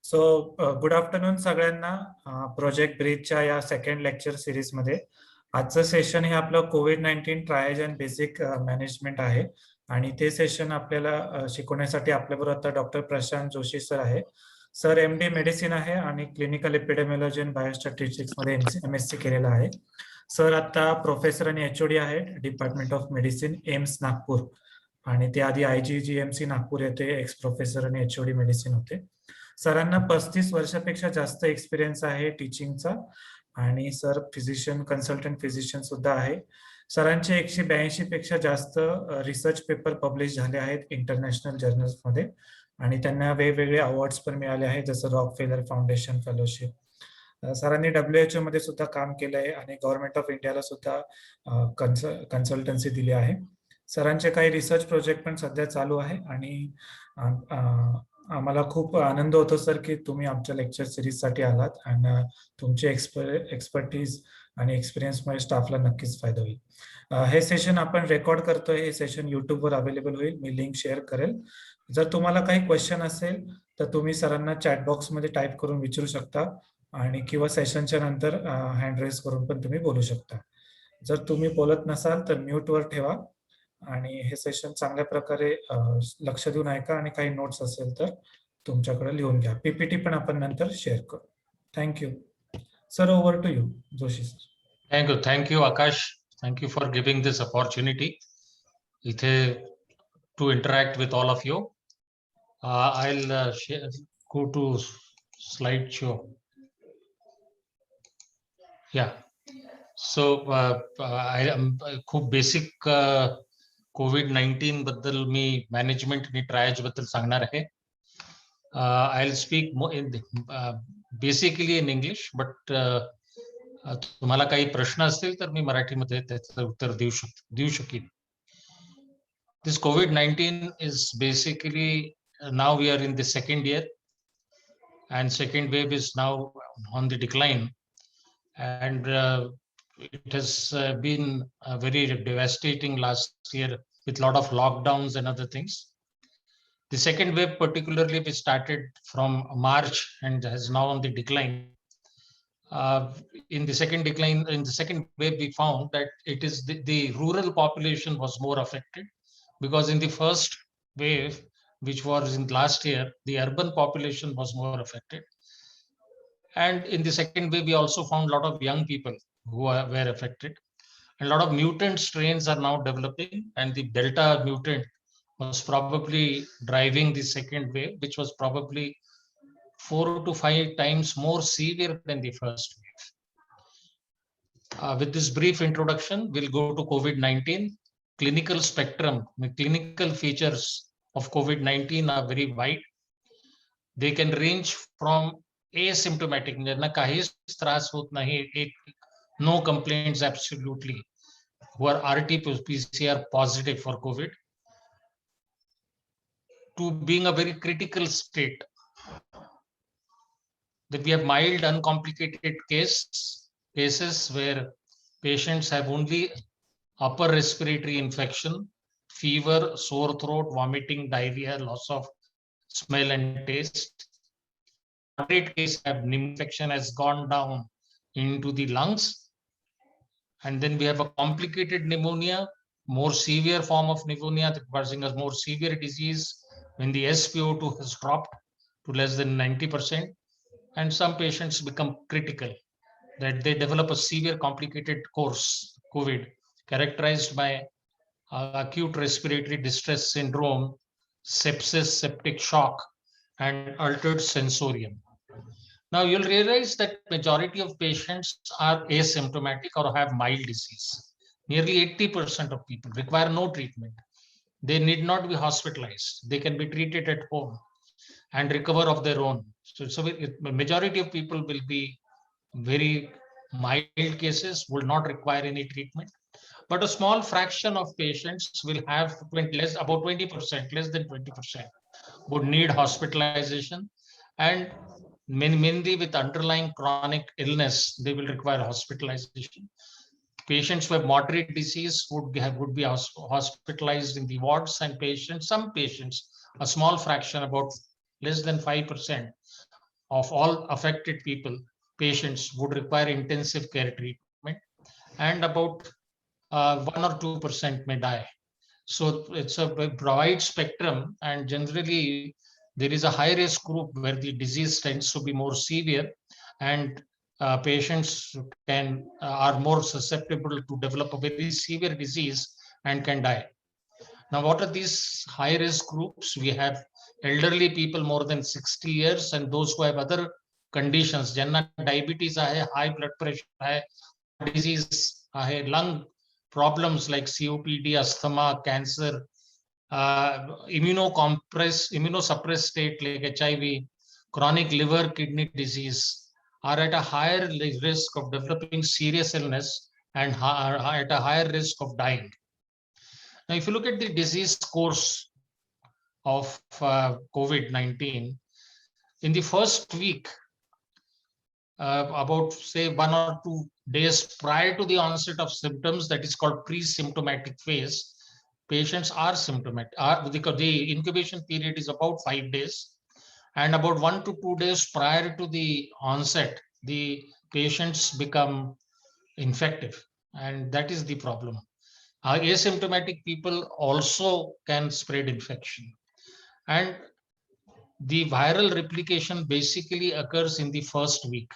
So good afternoon सगळ्यांना. Project ब्रीजच्या या second lecture series मध्ये आजचं सेशन हे आपलं कोविड-19 ट्रायज अँड बेसिक मॅनेजमेंट आहे. आणि ते सेशन आपल्याला शिकवण्यासाठी आपल्याबरोबर आता डॉक्टर प्रशांत जोशी सर आहे. सर MD मेडिसिन आहे आणि क्लिनिकल एपिडेमिओलॉजी अँड बायोस्टॅटिस्टिक्स मध्ये MSc केलेला आहे. सर आता प्रोफेसर आणि HOD आहेत department of medicine AIIMS Nagpur, आणि ते आधी IGGMC नागपूर येथे एक्स प्रोफेसर आणि HOD मेडिसिन होते. सरांना 35 वर्षापेक्षा जास्त एक्सपिरियन्स आहे टीचिंगचा, आणि सर फिजिशियन कन्सल्टंट फिजिशियन सुद्धा आहे. सरांचे 182 पेक्षा जास्त रिसर्च पेपर पब्लिश झाले आहेत इंटरनॅशनल जर्नल्स मध्ये, आणि त्यांना वेगवेगळे अवॉर्ड्स पण मिळाले आहेत, जसं रॉकफेलर फाउंडेशन फेलोशिप. सरांनी WHO मध्ये सुद्धा काम केलं आहे आणि गव्हर्नमेंट ऑफ इंडियाला सुद्धा कन्सल्टन्सी दिली आहे. सरांचे काही रिसर्च प्रोजेक्ट पण सध्या चालू आहे, आणि आम्हाला खूप आनंद होतो सर की तुम्ही आमच्या लेक्चर सिरीज साठी आलात, आणि तुमचे एक्सपर्टीज आणि एक्सपिरियन्समुळे स्टाफला नक्कीच फायदा होईल. हे सेशन आपण रेकॉर्ड करतोय. हे सेशन युट्यूबवर अवेलेबल होईल. मी लिंक शेअर करेल. जर तुम्हाला काही क्वेश्चन असेल तर तुम्ही सरांना चॅट बॉक्समध्ये टाईप करून विचारू शकता, आणि किंवा सेशनच्या नंतर हँड रेस करून पण तुम्ही बोलू शकता. जर तुम्ही बोलत नसाल तर म्यूटवर ठेवा, आणि हे सेशन चांगल्या प्रकारे लक्ष देऊन ऐका, आणि काही नोट्स असेल तर तुमच्याकडे लिहून घ्या. PPT पण आपण नंतर शेअर करू. Thank you sir. Over to you Joshi sir. Thank you, Akash. Thank you for giving this opportunity इथे to interact with all of you. I'll go to slideshow. Yeah. So I am खूप basic COVID-19 बद्दल मी management आणि triage बद्दल सांगणार आहे. I'll speak basically in English, but तुम्हाला काही प्रश्न असतील तर मी मराठीमध्ये त्याचं उत्तर देऊ शकेन. This COVID-19 is basically now we are in the second year, and second wave is now on the decline, and it has been very devastating last year with a lot of lockdowns and other things. The second wave particularly we started from March and has now on the decline. In the second wave we found that it is the rural population was more affected, because in the first wave, which was in last year, the urban population was more affected. And in the second wave, we also found a lot of young people who were affected. And a lot of mutant strains are now developing, and the Delta mutant was probably driving the second wave, which was probably 4 to 5 times more severe than the first wave. With this brief introduction, we'll go to COVID-19. Clinical spectrum, the clinical features of COVID-19 are very wide. They can range from asymptomatic, no complaints absolutely, who are RT-PCR positive for COVID, to being a very critical state, that we have mild uncomplicated cases where patients have only upper respiratory infection, fever, sore throat, vomiting, diarrhea, loss of smell and taste. Moderate case have infection has gone down into the lungs, and then we have a complicated pneumonia, more severe form of pneumonia that causing us more severe disease when the SpO2 has dropped to less than 90%, and some patients become critical, that they develop a severe complicated course COVID characterized by acute respiratory distress syndrome, sepsis, septic shock, and altered sensorium. Now you'll realize that majority of patients are asymptomatic or have mild disease. Nearly 80% of people require no treatment. They need not be hospitalized. They can be treated at home and recover of their own. So majority of people will be very mild cases, will not require any treatment. But a small fraction of patients will have about 20%, less than 20%, would need hospitalization, and mainly with underlying chronic illness, they will require hospitalization. Patients who have moderate disease would be hospitalized in the wards, and some patients, a small fraction, about less than 5%, of all affected patients would require intensive care treatment, and about 1 or 2% may die. So it's a wide spectrum, and generally there is a high risk group where the disease tends to be more severe, and patients are more susceptible to develop a very severe disease and can die. Now, what are these high risk groups? We have elderly people more than 60 years and those who have other conditions. Janna diabetes, high blood pressure, disease, lung problems like COPD, asthma, cancer, immunosuppressed state like HIV, chronic liver kidney disease are at a higher risk of developing serious illness and are at a higher risk of dying. Now, if you look at the disease course of COVID-19, in the first week, about say 1 or 2 days prior to the onset of symptoms, that is called pre-symptomatic phase, patients are symptomatic. Because the incubation period is about 5 days, and about 1 to 2 days prior to the onset, the patients become infective, and that is the problem. Asymptomatic people also can spread infection, and the viral replication basically occurs in the first week.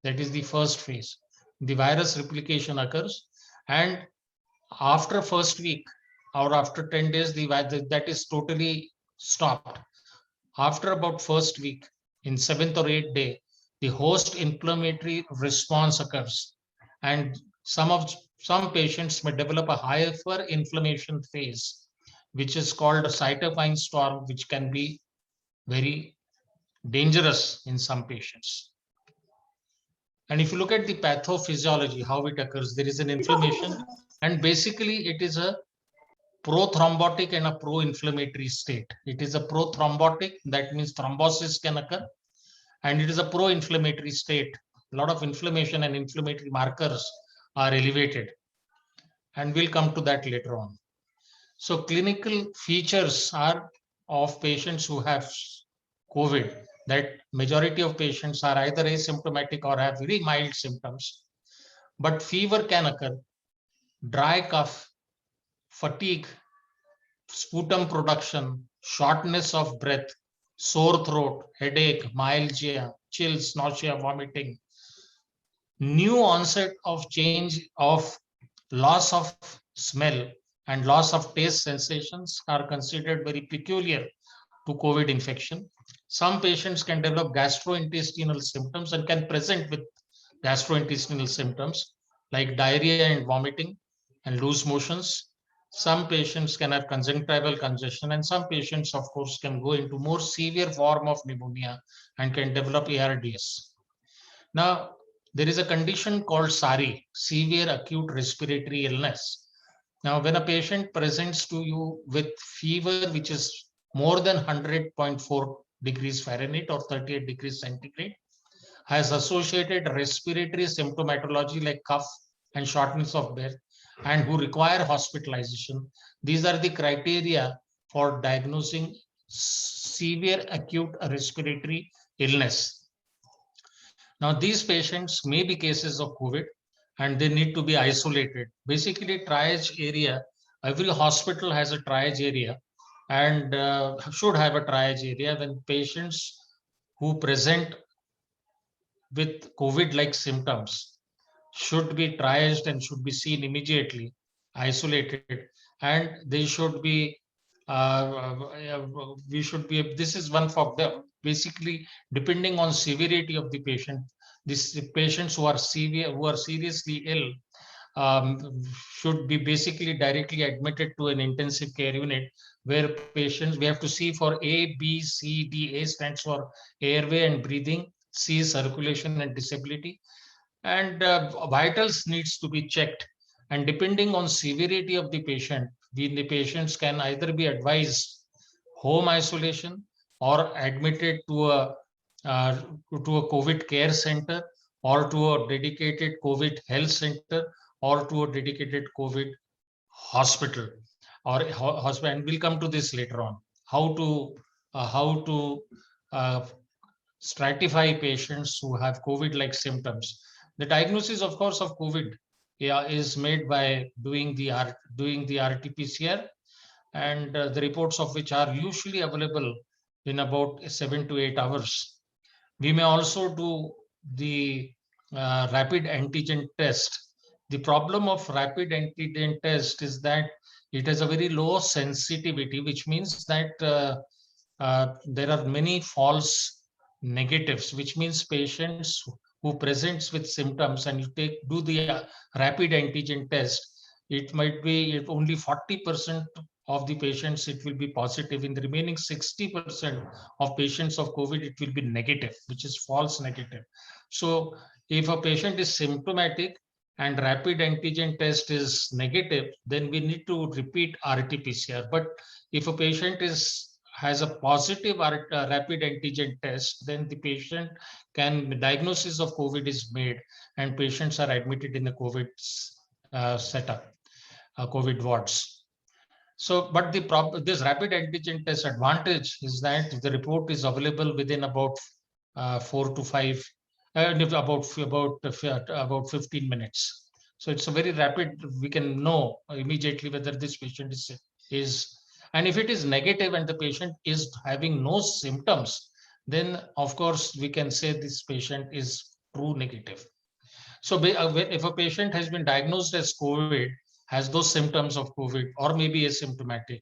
That is the first phase. The virus replication occurs, and after first week or after 10 days, that is totally stopped. After about first week, in 7th or 8th day, the host inflammatory response occurs, and some patients may develop a hyper inflammation phase, which is called a cytokine storm, which can be very dangerous in some patients. And if you look at the pathophysiology, how it occurs, there is an inflammation, and basically it is a prothrombotic and a pro-inflammatory state. It is a prothrombotic, that means thrombosis can occur, and it is a pro-inflammatory state. A lot of inflammation and inflammatory markers are elevated, and we'll come to that later on. So clinical features are of patients who have COVID, that majority of patients are either asymptomatic or have very mild symptoms, but fever can occur, dry cough, fatigue, sputum production, shortness of breath, sore throat, headache, myalgia, chills, nausea, vomiting. New onset of change of loss of smell and loss of taste sensations are considered very peculiar to COVID infection. Some patients can develop gastrointestinal symptoms and can present with gastrointestinal symptoms like diarrhea and vomiting and loose motions. Some patients can have conjunctival congestion, and some patients, of course, can go into more severe form of pneumonia and can develop ARDS. Now, there is a condition called SARI, severe acute respiratory illness. Now, when a patient presents to you with fever, which is more than 100.4 degrees Fahrenheit or 38 degrees centigrade, has associated respiratory symptomatology like cough and shortness of breath, and who require hospitalization, these are the criteria for diagnosing severe acute respiratory illness. Now, these patients may be cases of COVID, and they need to be isolated. Basically, triage area, every hospital has a triage area, and should have a triage area when patients who present with COVID-like symptoms should be triaged and should be seen immediately, isolated, and they should be, this is one for the, basically, depending on severity of the patient, these patients who are severe, who are seriously ill, should be basically directly admitted to an intensive care unit where patients, we have to see for A, B, C, D. A stands for airway and breathing, C is circulation and disability, and vitals needs to be checked. And depending on severity of the patient, the patients can either be advised home isolation or admitted to a COVID care center or to a dedicated COVID health center or to a dedicated COVID hospital or hospital. And we'll come to this later on, how to stratify patients who have COVID-like symptoms. The diagnosis, of course, of COVID is made by doing the RT-PCR, and the reports of which are usually available in about 7 to 8 hours. We may also do the rapid antigen test. The problem of rapid antigen test is that it has a very low sensitivity, which means that there are many false negatives, which means patients who presents with symptoms and you do the rapid antigen test, it might be only 40% of the patients it will be positive. In the remaining 60% of patients of COVID, it will be negative, which is false negative. So if a patient is symptomatic and rapid antigen test is negative, then we need to repeat RT-PCR. But if a patient has a positive rapid antigen test, then the patient diagnosis of COVID is made and patients are admitted in the COVID setup, COVID wards. So, but this rapid antigen test advantage is that the report is available within about 4 to 5, about 15 minutes. So it's a very rapid. We can know immediately whether this patient is, and if it is negative and the patient is having no symptoms, then of course we can say this patient is true negative. So if a patient has been diagnosed as COVID, has those symptoms of COVID or maybe asymptomatic,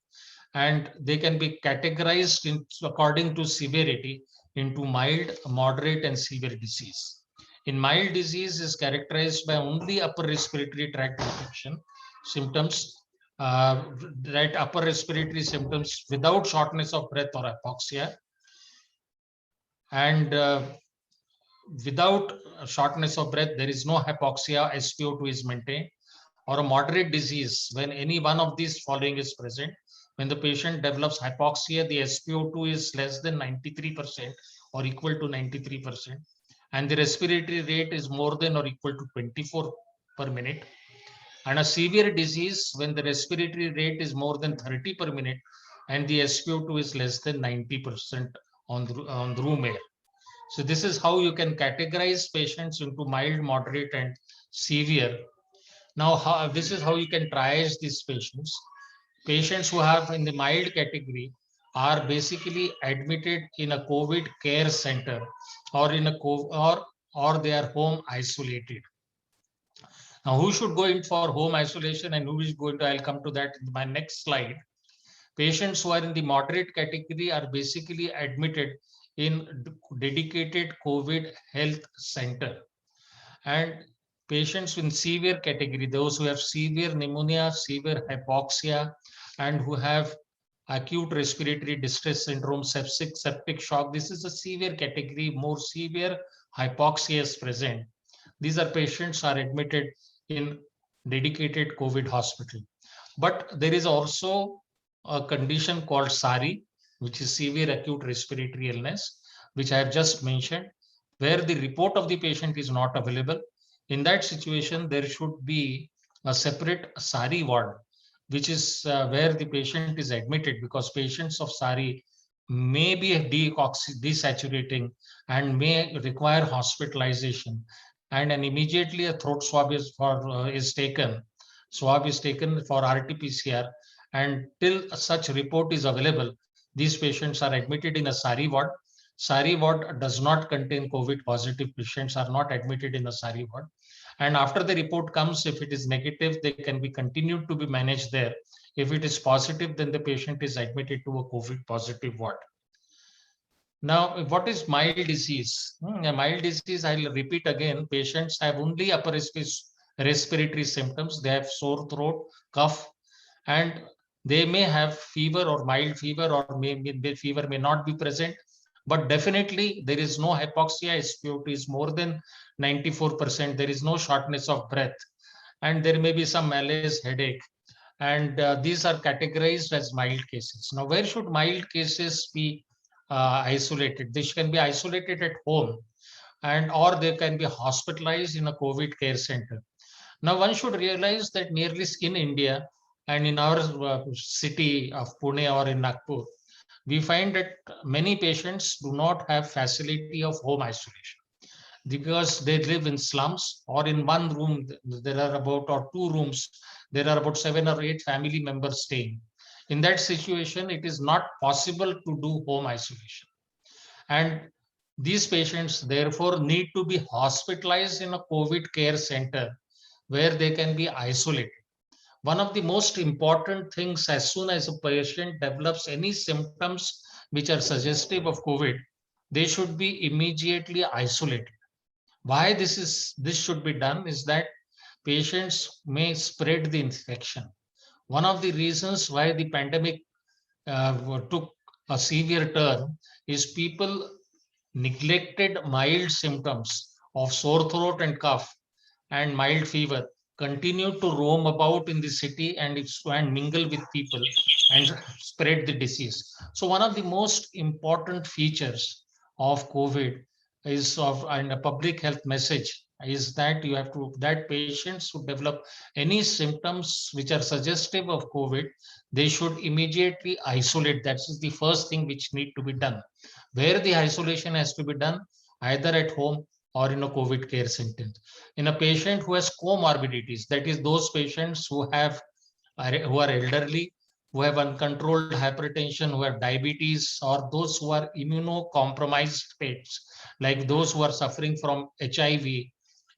and they can be categorized according to severity into mild, moderate, and severe disease. In mild disease is characterized by only upper respiratory tract infection symptoms, right? Upper respiratory symptoms without shortness of breath or hypoxia, and without shortness of breath, there is no hypoxia, SpO2 is maintained, or a moderate disease when any one of these following is present. When the patient develops hypoxia, the SpO2 is less than 93% or equal to 93%, and the respiratory rate is more than or equal to 24 per minute. And a severe disease when the respiratory rate is more than 30 per minute and the SpO2 is less than 90% on the room air. So this is how you can categorize patients into mild, moderate, and severe. Now, this is how you can triage these patients. Patients who have in the mild category are basically admitted in a COVID care center or in a or they are home isolated. Now, who should go in for home isolation and who is going to? I'll come to that in my next slide. Patients who are in the moderate category are basically admitted in dedicated COVID health center, and patients in severe category, those who have severe pneumonia, severe hypoxia, and who have acute respiratory distress syndrome, septic shock. This is a severe category, more severe hypoxia is present. These are patients are admitted in dedicated COVID hospital. But there is also a condition called SARI, which is severe acute respiratory illness, which I have just mentioned, where the report of the patient is not available. In that situation, there should be a separate SARI ward, which is where the patient is admitted, because patients of SARI may be desaturating and may require hospitalization. And immediately a throat swab is taken. Swab is taken for RT-PCR, and till such report is available, these patients are admitted in a SARI ward. SARI ward does not contain COVID positive patients, are not admitted in a SARI ward. And after the report comes, if it is negative, they can be continued to be managed there. If it is positive, then the patient is admitted to a COVID positive ward. Now, what is mild disease? A mild disease, I'll repeat again, patients have only upper respiratory symptoms. They have sore throat, cough, and they may have fever or mild fever, or fever may not be present. But definitely there is no hypoxia, SpO2 is more than 94%. There is no shortness of breath, and there may be some malaise, headache. And these are categorized as mild cases. Now, where should mild cases be isolated? They can be isolated at home, and or they can be hospitalized in a COVID care center. Now, one should realize that nearly in India and in our city of Pune or in Nagpur, we find that many patients do not have facility of home isolation because they live in slums, or in one room there are about, or two rooms there are about 7 or 8 family members staying. In that situation, it is not possible to do home isolation, and these patients therefore need to be hospitalized in a COVID care center where they can be isolated. One of the most important things, as soon as a patient develops any symptoms which are suggestive of COVID, they should be immediately isolated. Why this should be done is that patients may spread the infection. One of the reasons why the pandemic took a severe turn is people neglected mild symptoms of sore throat and cough and mild fever, continued to roam about in the city and mingle with people and spread the disease. So one of the most important features of COVID is of, and a public health message is that you have to, that patients who develop any symptoms which are suggestive of COVID, they should immediately isolate. That's the first thing which need to be done. Where the isolation has to be done, either at home or in a COVID care center. In a patient who has comorbidities, that is those patients who are elderly, who have uncontrolled hypertension, who have diabetes, or those who are immunocompromised patients, like those who are suffering from HIV,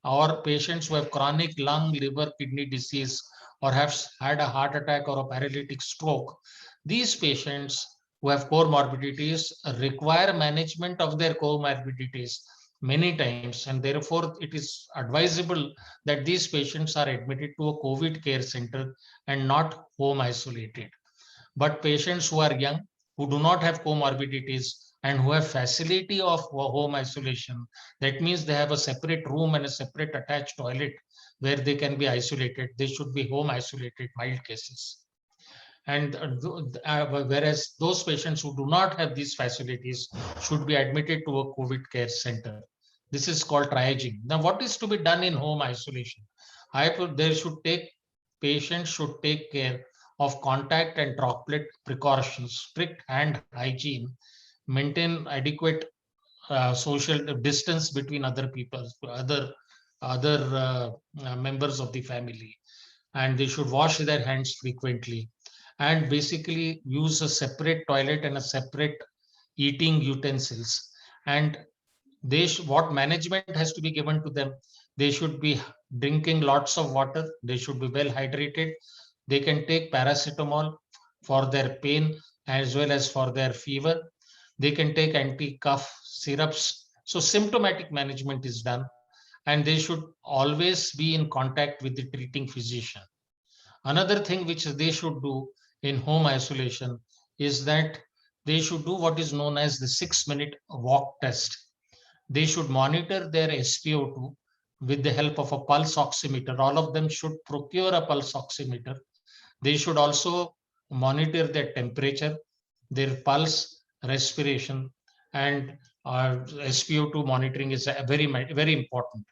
or patients who have chronic lung, liver, kidney disease, or have had a heart attack or a paralytic stroke. These patients who have comorbidities require management of their comorbidities many times, and therefore it is advisable that these patients are admitted to a COVID care center and not home isolated. But patients who are young, who do not have comorbidities, and who have facility of home isolation, that means they have a separate room and a separate attached toilet where they can be isolated, they should be home isolated, mild cases. And whereas those patients who do not have these facilities should be admitted to a COVID care center. This is called triaging. Now, what is to be done in home isolation? Patients should take care of contact and droplet precautions, strict hand hygiene, maintain adequate social distance between other people, other members of the family, and they should wash their hands frequently, and basically use a separate toilet and a separate eating utensils. And what management has to be given to them, they should be drinking lots of water, they should be well hydrated, they can take paracetamol for their pain as well as for their fever, they can take anti-cough syrups. So symptomatic management is done, and they should always be in contact with the treating physician. Another thing which they should do in home isolation is that they should do what is known as the 6-minute walk test. They should monitor their SpO2 with the help of a pulse oximeter. All of them should procure a pulse oximeter. They should also monitor their temperature, their pulse, respiration, and SpO2 monitoring is very, very important.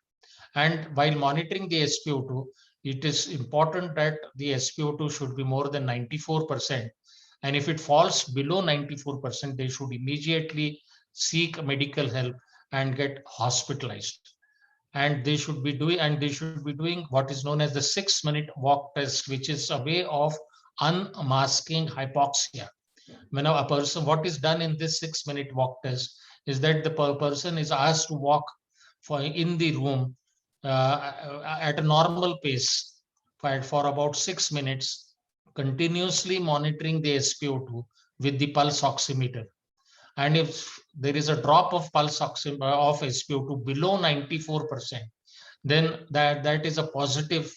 And while monitoring the SpO2, it is important that the SpO2 should be more than 94%. And if it falls below 94%, they should immediately seek medical help and get hospitalized. And they should be doing what is known as the 6-minute walk test, which is a way of unmasking hypoxia. When a person, what is done in this 6-minute walk test is that the person is asked to walk in the room at a normal pace for about 6 minutes, continuously monitoring the SpO2 with the pulse oximeter. And if there is a drop of pulse oximeter of SpO2 below 94%, then that is a positive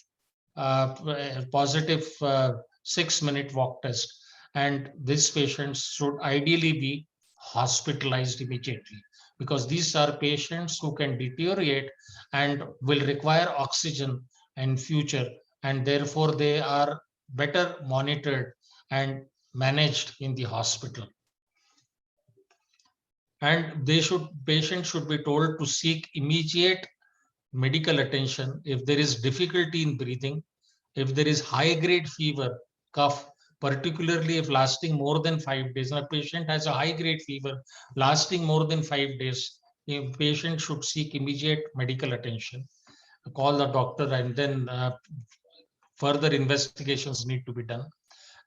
6-minute walk test, and this patient should ideally be hospitalized immediately, because these are patients who can deteriorate and will require oxygen in future, and therefore they are better monitored and managed in the hospital. And patients should be told to seek immediate medical attention if there is difficulty in breathing, if there is high-grade fever, cough, particularly if lasting more than 5 days. A patient has a high-grade fever lasting more than 5 days, a patient should seek immediate medical attention, call the doctor, and then further investigations need to be done.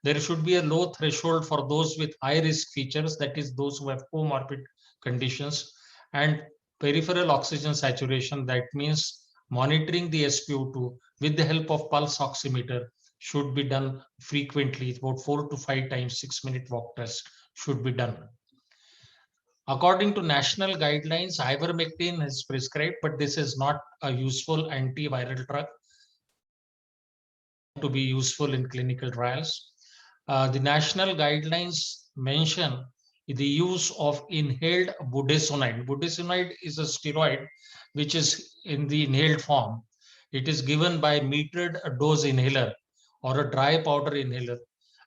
There should be a low threshold for those with high risk features, that is, those who have comorbid conditions, and peripheral oxygen saturation, that means monitoring the SpO2 with the help of pulse oximeter should be done frequently, about 4 to 5 times 6-minute walk test should be done. According to national guidelines, ivermectin is prescribed, but this is not a useful antiviral drug to be useful in clinical trials. The national guidelines mention the use of inhaled budesonide. Budesonide is a steroid which is in the inhaled form. It is given by metered dose inhaler or a dry powder inhaler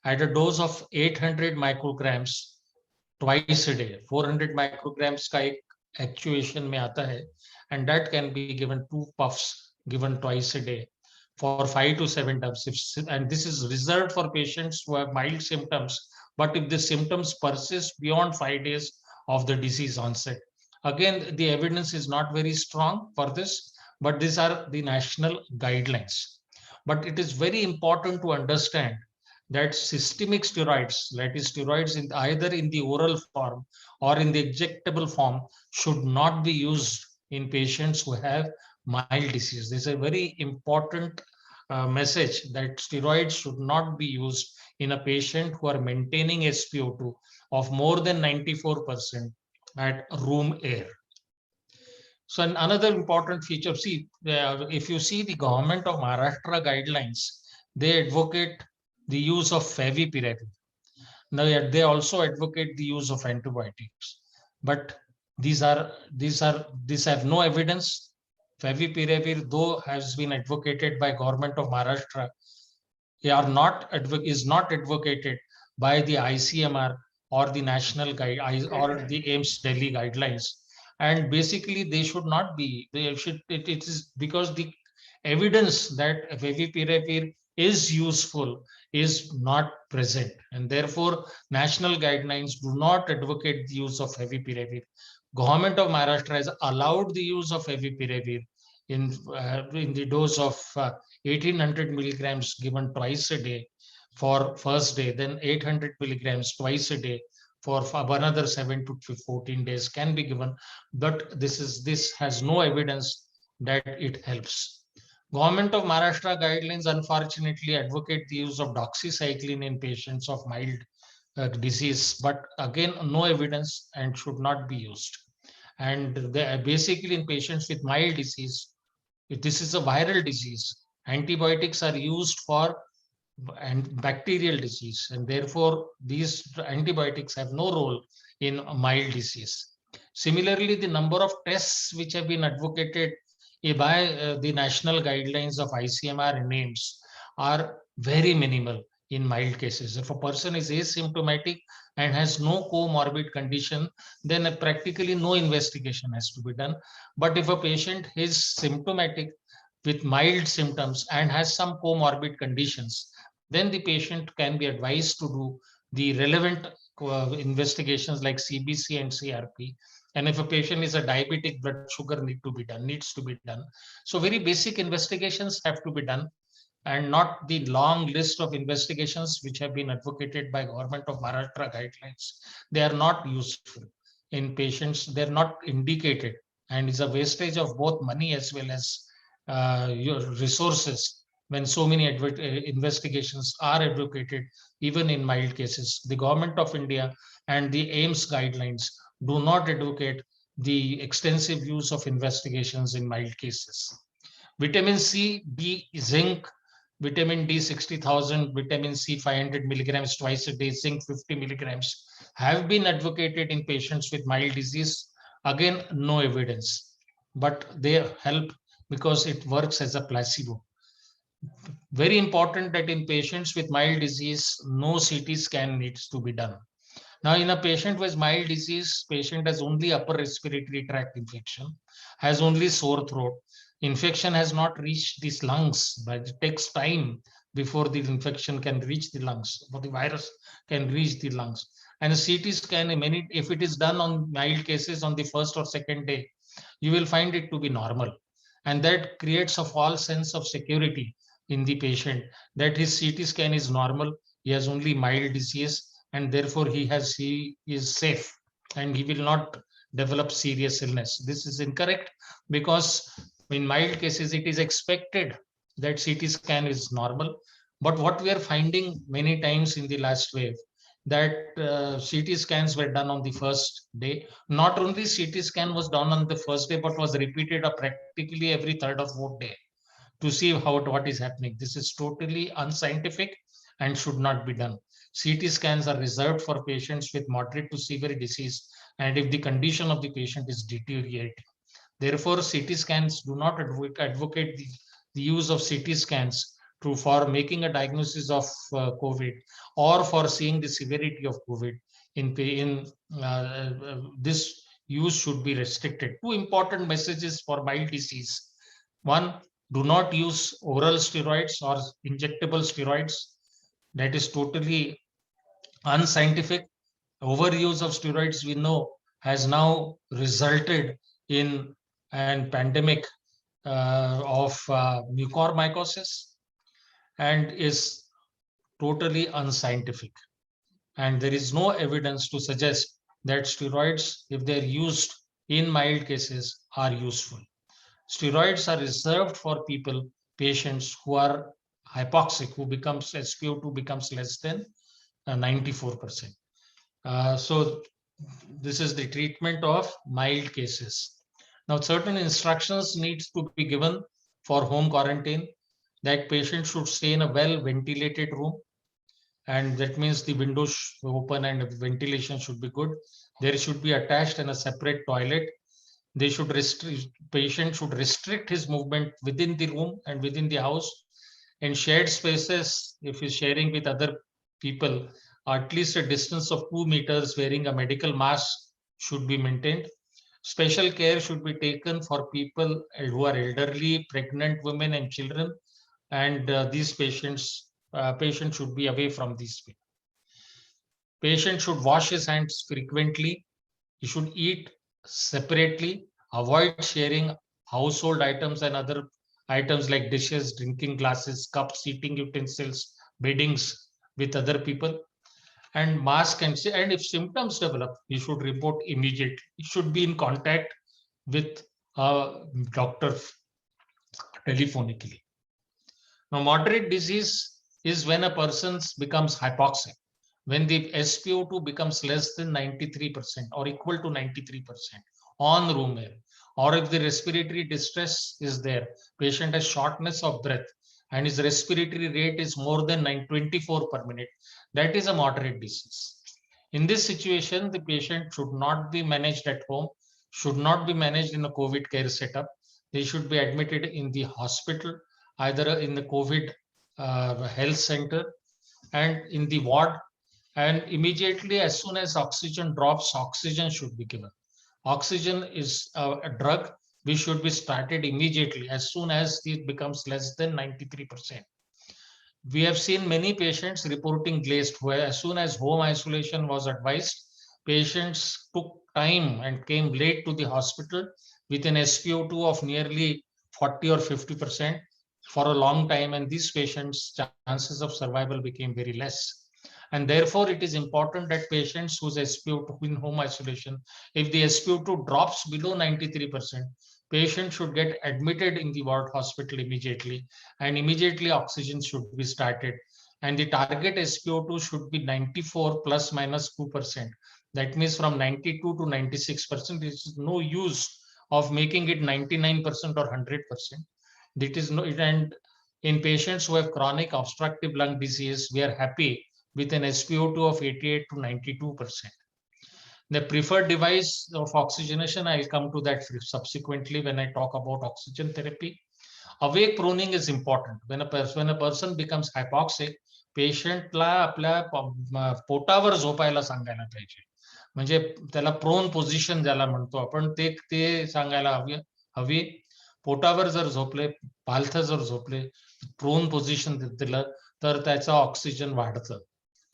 at a dose of 800 micrograms twice a day. 400 micrograms का एक actuation में आता है, and that can be given 2 puffs given twice a day for 5 to 7 times. And this is reserved for patients who have mild symptoms, but if the symptoms persist beyond 5 days of the disease onset. Again, the evidence is not very strong for this, but these are the national guidelines. But it is very important to understand that systemic steroids, that is steroids in either in the oral form or in the injectable form, should not be used in patients who have mild disease. This is a very important message that steroids should not be used in a patient who are maintaining SpO2 of more than 94% at room air. So another important feature, see, if you see the government of Maharashtra guidelines, they advocate the use of favipiravir. Now they also advocate the use of antibiotics, but these have no evidence. Favipiravir, though has been advocated by government of Maharashtra, is not advocated by the ICMR or the national guide or the AIMS Delhi guidelines. And basically they should not be, it is because the evidence that favipiravir is useful is not present, and therefore national guidelines do not advocate the use of favipiravir. Government of Maharashtra has allowed the use of favipiravir in the dose of 1800 milligrams given twice a day for first day, then 800 milligrams twice a day for another 7 to 14 days can be given, but this has no evidence that it helps. Government of Maharashtra guidelines unfortunately advocate the use of doxycycline in patients of mild disease, but again no evidence and should not be used. And basically in patients with mild disease, if this is a viral disease, antibiotics are used for bacterial disease, and therefore these antibiotics have no role in a mild disease. Similarly, the number of tests which have been advocated by the national guidelines of ICMR and NAIMS are very minimal in mild cases. If a person is asymptomatic and has no comorbid condition, then practically no investigation has to be done. But if a patient is symptomatic with mild symptoms and has some comorbid conditions, then the patient can be advised to do the relevant investigations like CBC and CRP. And if a patient is a diabetic, blood sugar needs to be done. So very basic investigations have to be done, and not the long list of investigations which have been advocated by government of Maharashtra guidelines. They are not useful in patients. They're not indicated, and it's a wastage of both money as well as your resources when so many investigations are advocated, even in mild cases. The government of India and the AIMS guidelines do not advocate the extensive use of investigations in mild cases. Vitamin C, D, zinc, vitamin D 60,000, vitamin C 500 milligrams twice a day, zinc 50 milligrams have been advocated in patients with mild disease. Again, no evidence, but they help because it works as a placebo. Very important that in patients with mild disease, no CT scan needs to be done. Now, in a patient with mild disease, patient has only upper respiratory tract infection, has only sore throat. Infection has not reached these lungs, but it takes time before the infection can reach the lungs, or the virus can reach the lungs. And a CT scan, if it is done on mild cases on the first or second day, you will find it to be normal. And that creates a false sense of security in the patient that his CT scan is normal, he has only mild disease, and therefore he is safe and he will not develop serious illness. This is incorrect, because in mild cases it is expected that CT scan is normal. But what we are finding many times in the last wave, that CT scans were done on the first day. Not only CT scan was done on the first day, but was repeated practically every third or fourth day to see what is happening. This is totally unscientific and should not be done. CT scans are reserved for patients with moderate to severe disease, and if the condition of the patient is deteriorating. Therefore, CT scans do not advocate the use of CT scans for making a diagnosis of COVID or for seeing the severity of COVID. This use should be restricted. Two important messages for mild disease. One, do not use oral steroids or injectable steroids. That is totally unscientific. Overuse of steroids, we know, has now resulted in an pandemic of mucormycosis and is totally unscientific. And there is no evidence to suggest that steroids, if they're used in mild cases, are useful. Steroids are reserved for patients who are hypoxic, who becomes SpO2 becomes less than 94%. So this is the treatment of mild cases. Now, certain instructions needs to be given for home quarantine, that patient should stay in a well-ventilated room, and that means the windows open and ventilation should be good. There should be attached and a separate toilet. Patient should restrict his movement within the room and within the house. In shared spaces, if he's sharing with other people, at least a distance of 2 meters, wearing a medical mask should be maintained. Special care should be taken for people who are elderly, pregnant women and children, and these patients should be away from these people. Patient should wash his hands frequently. He should eat separately, avoid sharing household items and other items like dishes, drinking glasses, cups, eating utensils, beddings with other people. And mask, and if symptoms develop, he should report immediately. He should be in contact with a doctor telephonically. Now, moderate disease is when a person becomes hypoxic, when the SpO2 becomes less than 93% or equal to 93% on room air, or if the respiratory distress is there, patient has shortness of breath and his respiratory rate is more than 24 per minute, that is a moderate disease. In this situation, the patient should not be managed at home, should not be managed in a COVID care setup. They should be admitted in the hospital, either in the COVID health center and in the ward, and immediately as soon as oxygen drops, oxygen should be given. Oxygen is a drug which should be started immediately as soon as it becomes less than 93%. We have seen many patients reporting glazed, where as soon as home isolation was advised, patients took time and came late to the hospital with an SpO2 of nearly 40 or 50% for a long time, and these patients' chances of survival became very less. And therefore, it is important that patients whose SpO2 in home isolation, if the SpO2 drops below 93%, patient should get admitted in the ward hospital immediately, and immediately oxygen should be started. And the target SpO2 should be 94 plus minus 2%. That means from 92 to 96%. There is no use of making it 99% or 100%. That is no, and in patients who have chronic obstructive lung disease, we are happy with an SpO2 of 88 to 92%. The preferred device of oxygenation, I'll come to that subsequently when I talk about oxygen therapy. Awake proning is important. When a person becomes hypoxic, पेशंटला आपल्या पोटावर झोपायला सांगायला पाहिजे, म्हणजे त्याला prone position ज्याला म्हणतो आपण ते सांगायला हवी. पोटावर जर झोपले पालथं जर झोपले, प्रोन पोझिशन दिलं तर त्याचं ऑक्सिजन वाढतं.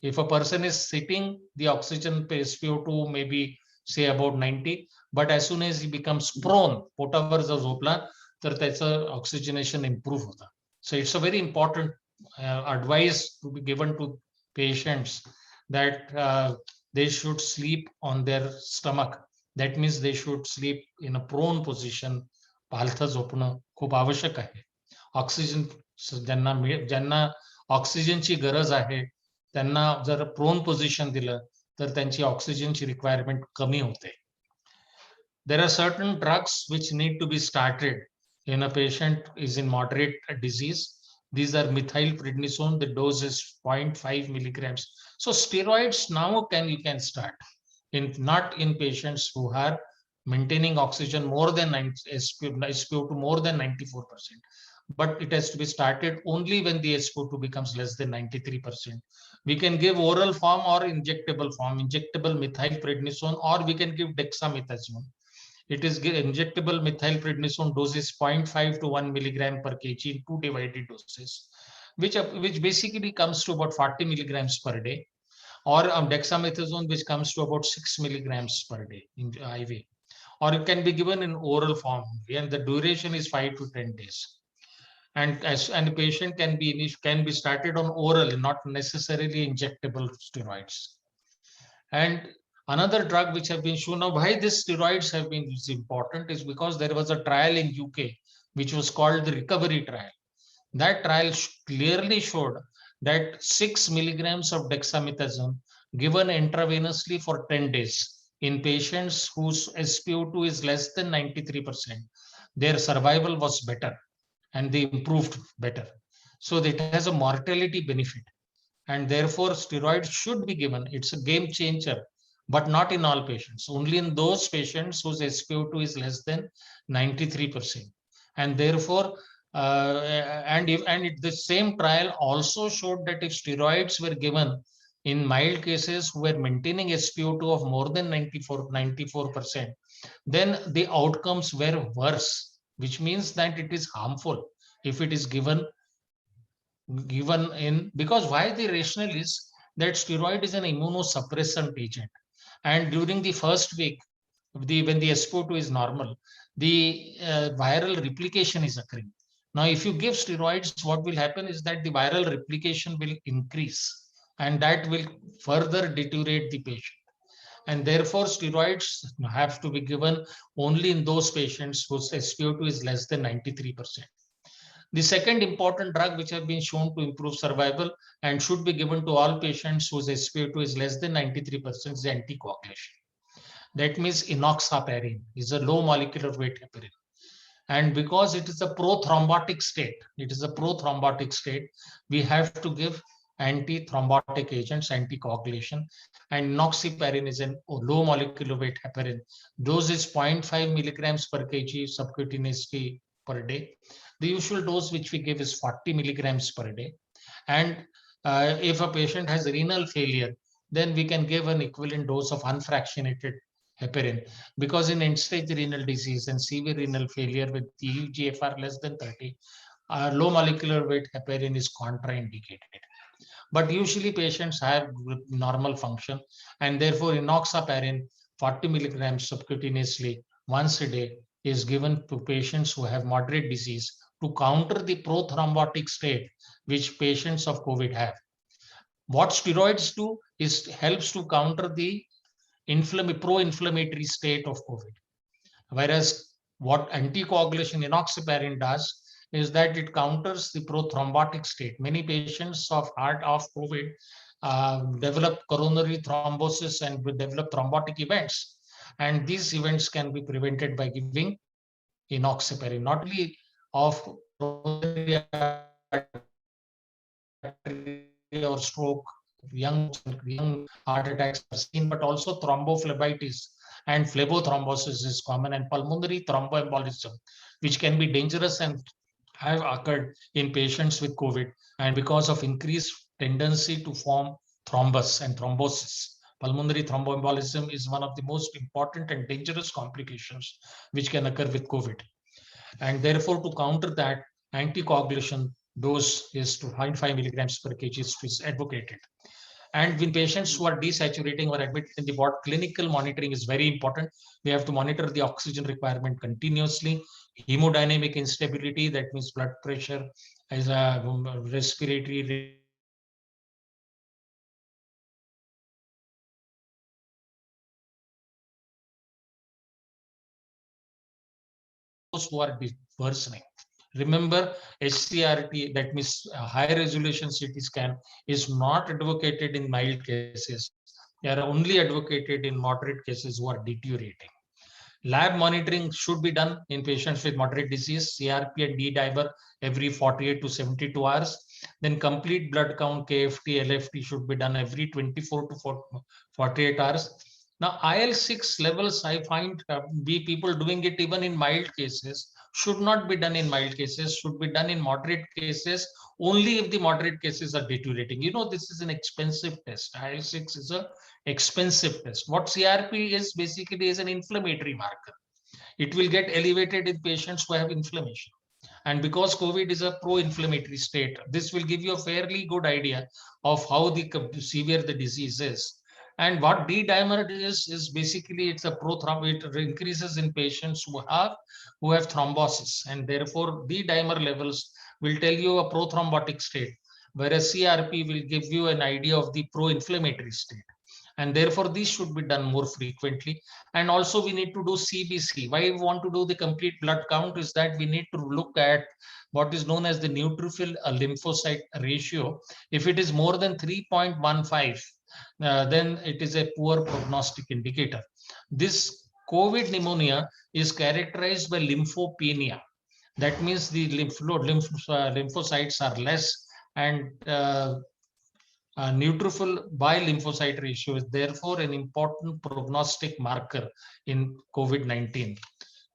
If a person is sitting, the oxygen SpO2 may be say about 90, but as soon as he becomes prone, पोटावर जर झोपला तर त्याचं ऑक्सिजनेशन इम्प्रूव्ह होतं. So it's a very important advice to be given to patients that they should sleep on their stomach. That means they should sleep in a prone position. पालथं झोपणं खूप आवश्यक आहे. ऑक्सिजन ज्यांना ऑक्सिजनची गरज आहे त्यांना जर प्रोन पोझिशन दिलं तर त्यांची ऑक्सिजनची रिक्वायरमेंट कमी होते. There are certain drugs which need to be started when a patient is in moderate disease. These are methylprednisone. The dose is 0.5 milligrams. So steroids now you can start not in patients who are maintaining oxygen more than SpO2 more than 94%. But it has to be started only when the SpO2 becomes less than 93%. We can give oral form or injectable form, injectable methylprednisone, or we can give dexamethasone. It is injectable methylprednisone dose is 0.5 to 1 milligram per kg in 2 divided doses, which basically comes to about 40 milligrams per day, or dexamethasone, which comes to about 6 milligrams per day in IV, or it can be given in oral form, and the duration is 5 to 10 days. And the patient can be started on oral, not necessarily injectable steroids. And another drug which have been shown, now why these steroids have been important is because there was a trial in UK which was called the recovery trial. That trial clearly showed that 6 milligrams of dexamethasone given intravenously for 10 days in patients whose SpO2 is less than 93%, their survival was better and they improved better. So it has a mortality benefit, and therefore steroids should be given. It's a game changer, but not in all patients, only in those patients whose SpO2 is less than 93%. And therefore, the same trial also showed that if steroids were given in mild cases who were maintaining SpO2 of more than 94%, then the outcomes were worse, which means that it is harmful if it is given in, because why the rationale is that steroid is an immunosuppressant agent, and during the first week, when the SpO2 is normal, the viral replication is occurring. Now, if you give steroids, what will happen is that the viral replication will increase, and that will further deteriorate the patient. And therefore, steroids have to be given only in those patients whose SpO2 is less than 93%. The second important drug which have been shown to improve survival and should be given to all patients whose SpO2 is less than 93% is anticoagulation. That means enoxaparin is a low molecular weight heparin. And because it is a prothrombotic state, we have to give antithrombotic agents, anticoagulation. And enoxaparin is a low molecular weight heparin. Dose is 0.5 milligrams per kg subcutaneously per day. The usual dose which we give is 40 milligrams per day. And if a patient has renal failure, then we can give an equivalent dose of unfractionated heparin, because in end-stage renal disease and severe renal failure with eGFR less than 30, low molecular weight heparin is contraindicated. But usually patients have normal function, and therefore enoxaparin 40 milligrams subcutaneously once a day is given to patients who have moderate disease to counter the prothrombotic state which patients of COVID have. What steroids do is helps to counter the pro-inflammatory state of COVID. Whereas what anticoagulation enoxaparin does is that it counters the prothrombotic state. Many patients of COVID develop coronary thrombosis and will develop thrombotic events. And these events can be prevented by giving enoxaparin, not only of or stroke, young heart attacks are seen, but also thrombophlebitis and phlebothrombosis is common, and pulmonary thromboembolism, which can be dangerous and have occurred in patients with COVID, and because of increased tendency to form thrombus and thrombosis. Pulmonary thromboembolism is one of the most important and dangerous complications which can occur with COVID. And therefore, to counter that, anticoagulation dose is 2.5 milligrams per kg is advocated. And in patients who are desaturating or admitted in the ward, clinical monitoring is very important. We have to monitor the oxygen requirement continuously. Hemodynamic instability, that means blood pressure, as a respiratory who are worsening. Remember, HCRT, that means high resolution CT scan, is not advocated in mild cases. They are only advocated in moderate cases who are deteriorating. Lab monitoring should be done in patients with moderate disease, CRP and D-dimer every 48 to 72 hours. Then complete blood count, KFT, LFT should be done every 24 to 48 hours. Now, IL-6 levels, I find people doing it even in mild cases, should not be done in mild cases, should be done in moderate cases, only if the moderate cases are deteriorating. You know, this is an expensive test. IL-6 is a expensive test. What CRP is basically is an inflammatory marker. It will get elevated in patients who have inflammation. And because COVID is a pro-inflammatory state, this will give you a fairly good idea of how severe the disease is. And what D-dimer is basically it's a it increases in patients who have thrombosis, and therefore D-dimer levels will tell you a prothrombotic state, whereas CRP will give you an idea of the pro-inflammatory state. And therefore these should be done more frequently. And also we need to do CBC. Why we want to do the complete blood count is that we need to look at what is known as the neutrophil lymphocyte ratio. If it is more than 3.15, then it is a poor prognostic indicator. This COVID pneumonia is characterized by lymphopenia. That means the lymphocytes are less, and neutrophil by lymphocyte ratio is therefore an important prognostic marker in COVID-19.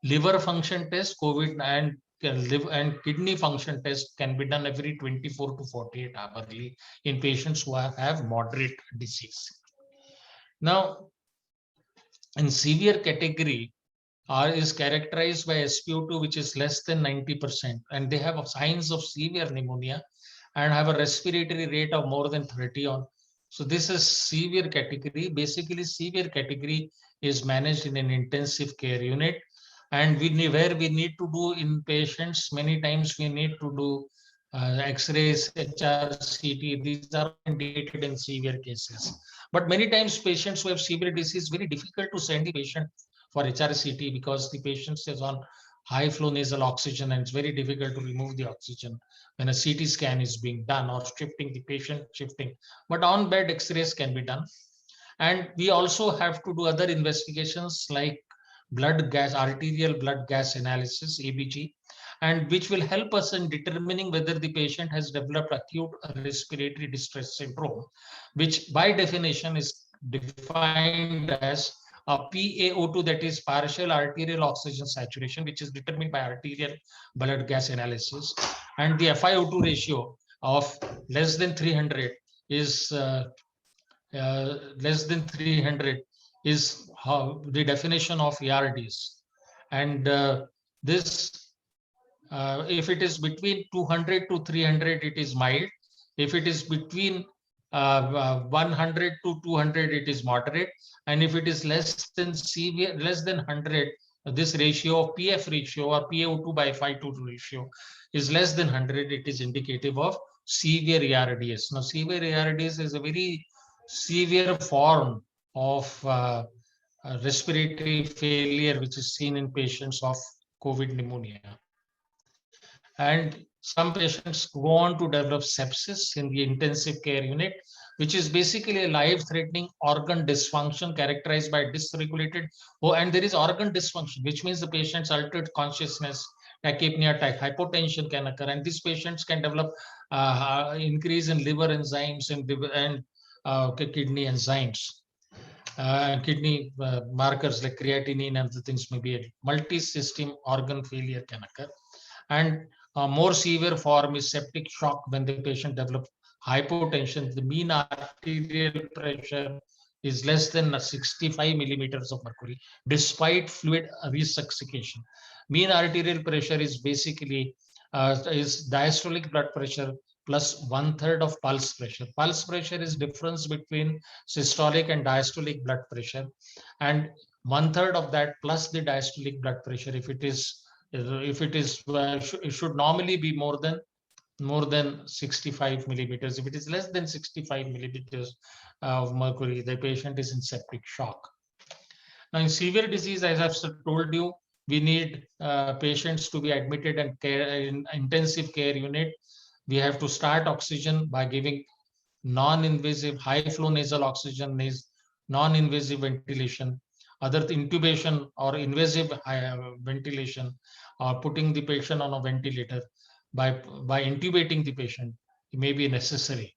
Liver function test, liver and kidney function test can be done every 24 to 48 hourly in patients who have moderate disease. Now, in severe category, is characterized by SpO2 which is less than 90%, and they have signs of severe pneumonia and have a respiratory rate of more than 30 on. So this is severe category. Basically, severe category is managed in an intensive care unit, and where we need to do in patients, many times we need to do X-rays, HRCT. These are indicated in severe cases. But many times patients who have severe disease, very difficult to send the patient for HRCT because the patient is on high flow nasal oxygen, and it's very difficult to remove the oxygen when a CT scan is being done or shifting the patient shifting. But on bed X-rays can be done. And we also have to do other investigations like blood gas, arterial blood gas analysis, ABG, and which will help us in determining whether the patient has developed acute respiratory distress syndrome, which by definition is defined as a PaO2, that is partial arterial oxygen saturation, which is determined by arterial blood gas analysis, and the FiO2 ratio of less than 300 is less than 300 is how the definition of ERDs. And this, if it is between 200 to 300, it is mild. If it is between 100 to 200, it is moderate. And if it is less than severe, less than 100, this ratio of PF ratio or PaO2 by FiO2 ratio is less than 100, it is indicative of severe ERDS. Now, severe ERDS is a very severe form of respiratory failure, which is seen in patients of COVID pneumonia. And some patients go on to develop sepsis in the intensive care unit, which is basically a life-threatening organ dysfunction characterized by dysregulated, and there is organ dysfunction, which means the patient's altered consciousness, tachypnea, hypotension can occur, and these patients can develop increase in liver enzymes and kidney enzymes. Kidney markers like creatinine and other things may be a multi-system organ failure can occur. And a more severe form is septic shock when the patient develops hypotension. The mean arterial pressure is less than 65 millimeters of mercury, despite fluid resuscitation. Mean arterial pressure is basically is diastolic blood pressure plus 1/3 of pulse pressure. Pulse pressure is difference between systolic and diastolic blood pressure, and 1/3 of that plus the diastolic blood pressure. If it is, it should normally be more than 65 millimeters. If it is less than 65 millimeters of mercury, the patient is in septic shock. Now, in severe disease, as I've told you, we need patients to be admitted and care in intensive care unit. We have to start oxygen by giving non-invasive high flow nasal oxygen, non-invasive ventilation, other intubation or invasive ventilation, or putting the patient on a ventilator. By intubating the patient, it may be necessary,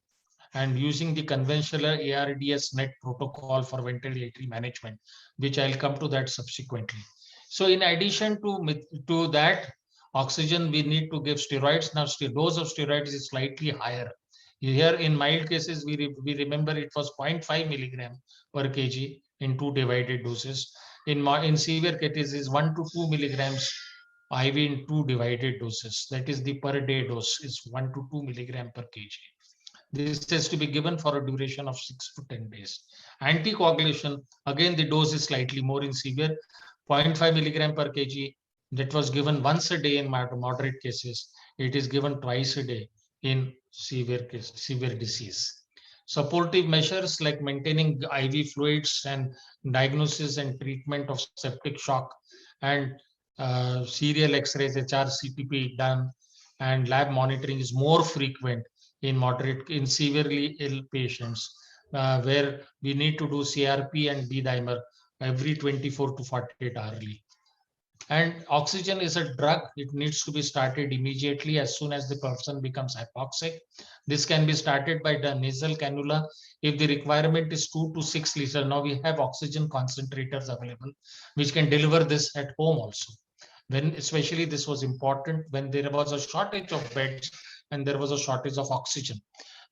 and using the conventional ARDS net protocol for ventilatory management, which I'll come to that subsequently. So in addition to that oxygen, we need to give steroids. Now, dose of steroids is slightly higher. Here in mild cases, we remember it was 0.5 milligram per kg in 2 divided doses. In severe cases, is 1 to 2 milligrams IV in 2 divided doses. That is the per day dose is 1 to 2 milligram per kg. This has to be given for a duration of 6 to 10 days. Anticoagulation, again, the dose is slightly more in severe, 0.5 milligram per kg. That was given once a day in moderate cases. It is given twice a day in severe disease. Supportive measures like maintaining IV fluids and diagnosis and treatment of septic shock, and serial X-rays, HRCTP done, and lab monitoring is more frequent in severely ill patients, where we need to do CRP and D-dimer every 24 to 48 hourly. And oxygen is a drug. It needs to be started immediately as soon as the person becomes hypoxic. This can be started by the nasal cannula. If the requirement is 2 to 6 liters, now we have oxygen concentrators available, which can deliver this at home also. Especially this was important when there was a shortage of beds and there was a shortage of oxygen.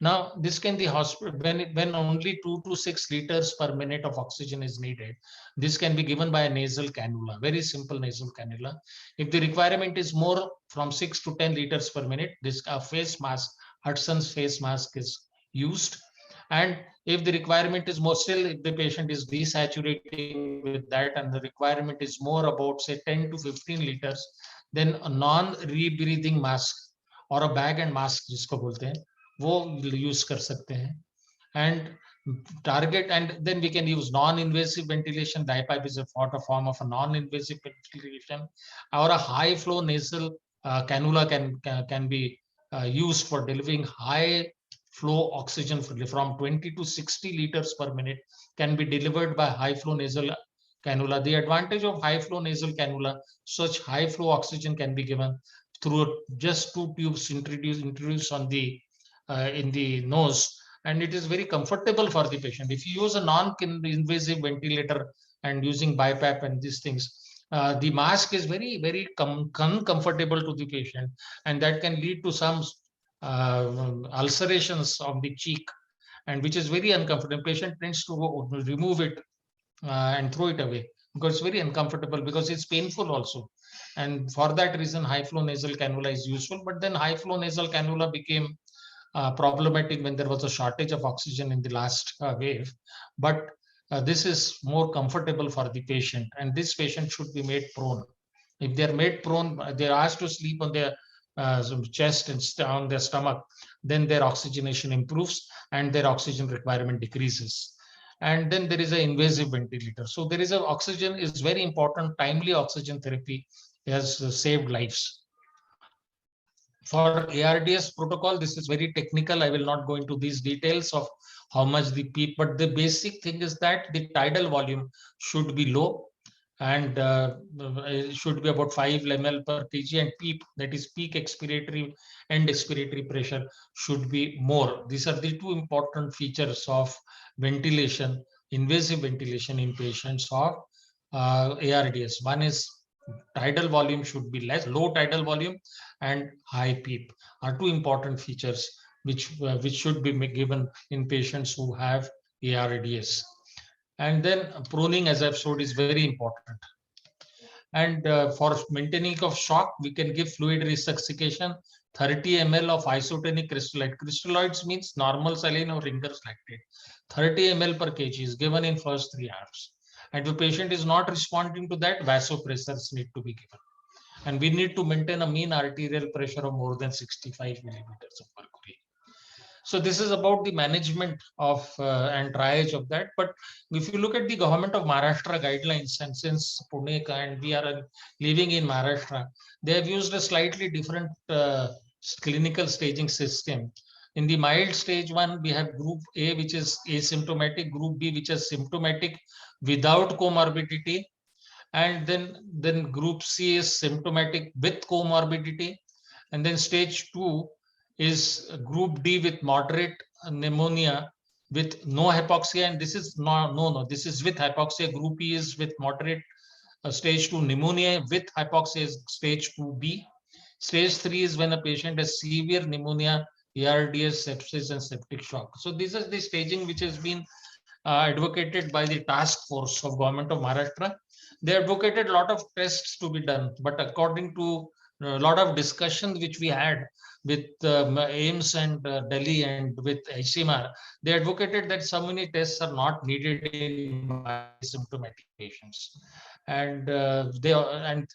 Now, this can the hospital when only 2 to 6 liters per minute of oxygen is needed. This can be given by a nasal cannula, very simple nasal cannula. If the requirement is more, from 6 to 10 liters per minute, this face mask, Hudson's face mask is used. And if the requirement is more, still if the patient is desaturating with that and the requirement is more, about say 10 to 15 liters, then a non-rebreathing mask or a bag and mask जिसको बोलते हैं, वो use कर सकते हैं. And target, and then we can use non-invasive ventilation. DiPipe is a form of a non-invasive ventilation, or a high flow nasal cannula can be used for delivering high flow oxygen from 20 to 60 liters per minute can be delivered by high flow nasal cannula. The advantage of high flow nasal cannula, such high flow oxygen can be given through just 2 tubes introduced on the in the nose, and it is very comfortable for the patient. If you use a non-invasive ventilator and using BiPAP and these things, the mask is very uncomfortable to the patient, and that can lead to some ulcerations of the cheek, and which is very uncomfortable. Patient tends to remove it and throw it away because it's very uncomfortable, because it's painful also. And for that reason, high flow nasal cannula is useful. But then high flow nasal cannula became problematic when there was a shortage of oxygen in the last wave. But this is more comfortable for the patient, and this patient should be made prone. If they're made prone, they're asked to sleep on their chest and on their stomach, then their oxygenation improves and their oxygen requirement decreases. And then there is an invasive ventilator. So there is oxygen is very important. Timely oxygen therapy has saved lives. For ARDS protocol, this is very technical. I will not go into these details of how much the PEEP, but the basic thing is that the tidal volume should be low, and it should be about 5 ml per kg, and PEEP, that is peak expiratory and expiratory pressure, should be more. These are the two important features of ventilation, invasive ventilation in patients of ARDS. One is tidal volume should be less, low tidal volume, and high PEEP are two important features which should be given in patients who have ARDS. And then pruning, as I've showed, is very important. And for maintaining of shock, we can give fluid resuscitation, 30 ml of isotonic crystalloid. Crystalloids means normal saline or Ringer's lactate. 30 ml per kg is given in first 3 hours. And if the patient is not responding to that, vasopressors need to be given. And we need to maintain a mean arterial pressure of more than 65 millimeters of mercury. So this is about the management of and triage of that. But if you look at the government of Maharashtra guidelines, and since Pune and we are living in Maharashtra, they have used a slightly different clinical staging system. In the mild stage 1, we have group A, which is asymptomatic, group B, which is symptomatic without comorbidity, and then group C is symptomatic with comorbidity, and then stage 2 is group D with moderate pneumonia with no hypoxia, and this is this is with hypoxia. Group E is with moderate stage 2 pneumonia with hypoxia is stage 2B. Stage 3 is when a patient has severe pneumonia, ARDS, sepsis, and septic shock. So this is the staging which has been advocated by the task force of government of Maharashtra. They advocated a lot of tests to be done, but according to a lot of discussions which we had with AIIMS and Delhi and with ICMR, they advocated that so many tests are not needed in symptomatic patients, and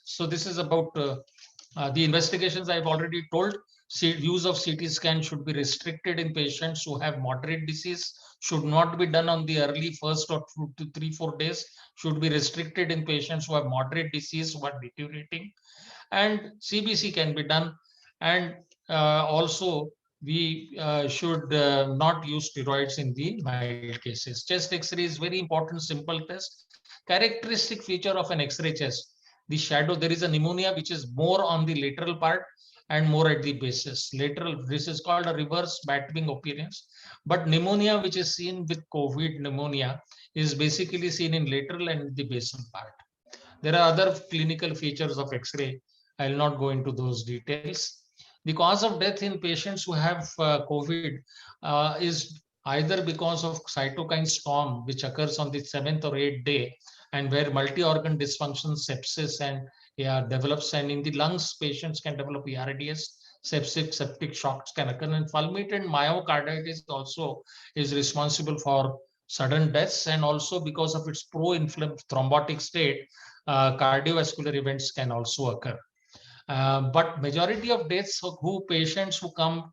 so this is about the investigations I've already told. Use of CT scan should be restricted in patients who have moderate disease, should not be done on the early first or 2 to 3-4 days, should be restricted in patients who have moderate disease, who are deteriorating, and CBC can be done. And also we should not use steroids in the mild cases. Chest X-ray is very important, simple test. Characteristic feature of an X-ray chest, the shadow, there is a pneumonia which is more on the lateral part and more at the basis. Lateral, this is called a reverse Batwing appearance. But pneumonia which is seen with COVID pneumonia is basically seen in lateral and the basal part. There are other clinical features of X-ray. I will not go into those details. The cause of death in patients who have COVID is either because of cytokine storm, which occurs on the 7th or 8th day, and where multi-organ dysfunction, sepsis, and develops, and in the lungs, patients can develop ARDS, septic shocks can occur, and fulminated myocarditis also is responsible for sudden deaths, and also because of its pro-inflammatory thrombotic state, cardiovascular events can also occur. But majority of deaths of patients who come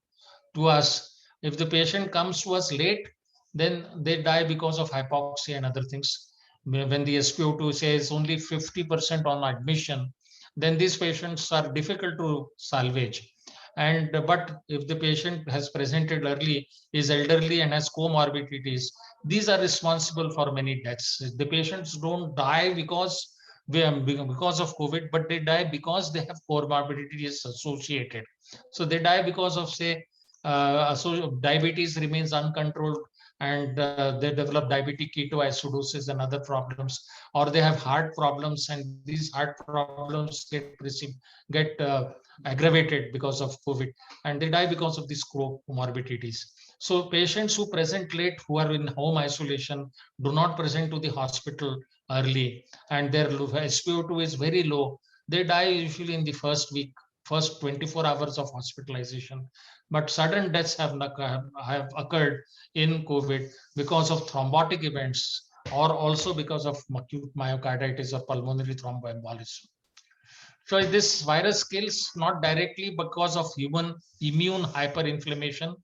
to us, if the patient comes to us late, then they die because of hypoxia and other things. When the SpO2 says only 50% on admission, then these patients are difficult to salvage. And but if the patient has presented early, is elderly and has comorbidities, these are responsible for many deaths. The patients don't die because of COVID, but they die because they have comorbidities associated. So they die because of, say, so diabetes remains uncontrolled, and they develop diabetic ketoacidosis and other problems, or they have heart problems, and these heart problems get aggravated because of COVID, and they die because of these comorbidities. So patients who present late, who are in home isolation, do not present to the hospital early, and their SpO2 is very low, they die usually in the first week, first 24 hours of hospitalization. But sudden deaths have occurred in COVID because of thrombotic events, or also because of acute myocarditis or pulmonary thromboembolism. So this virus kills not directly because of human immune hyperinflammation.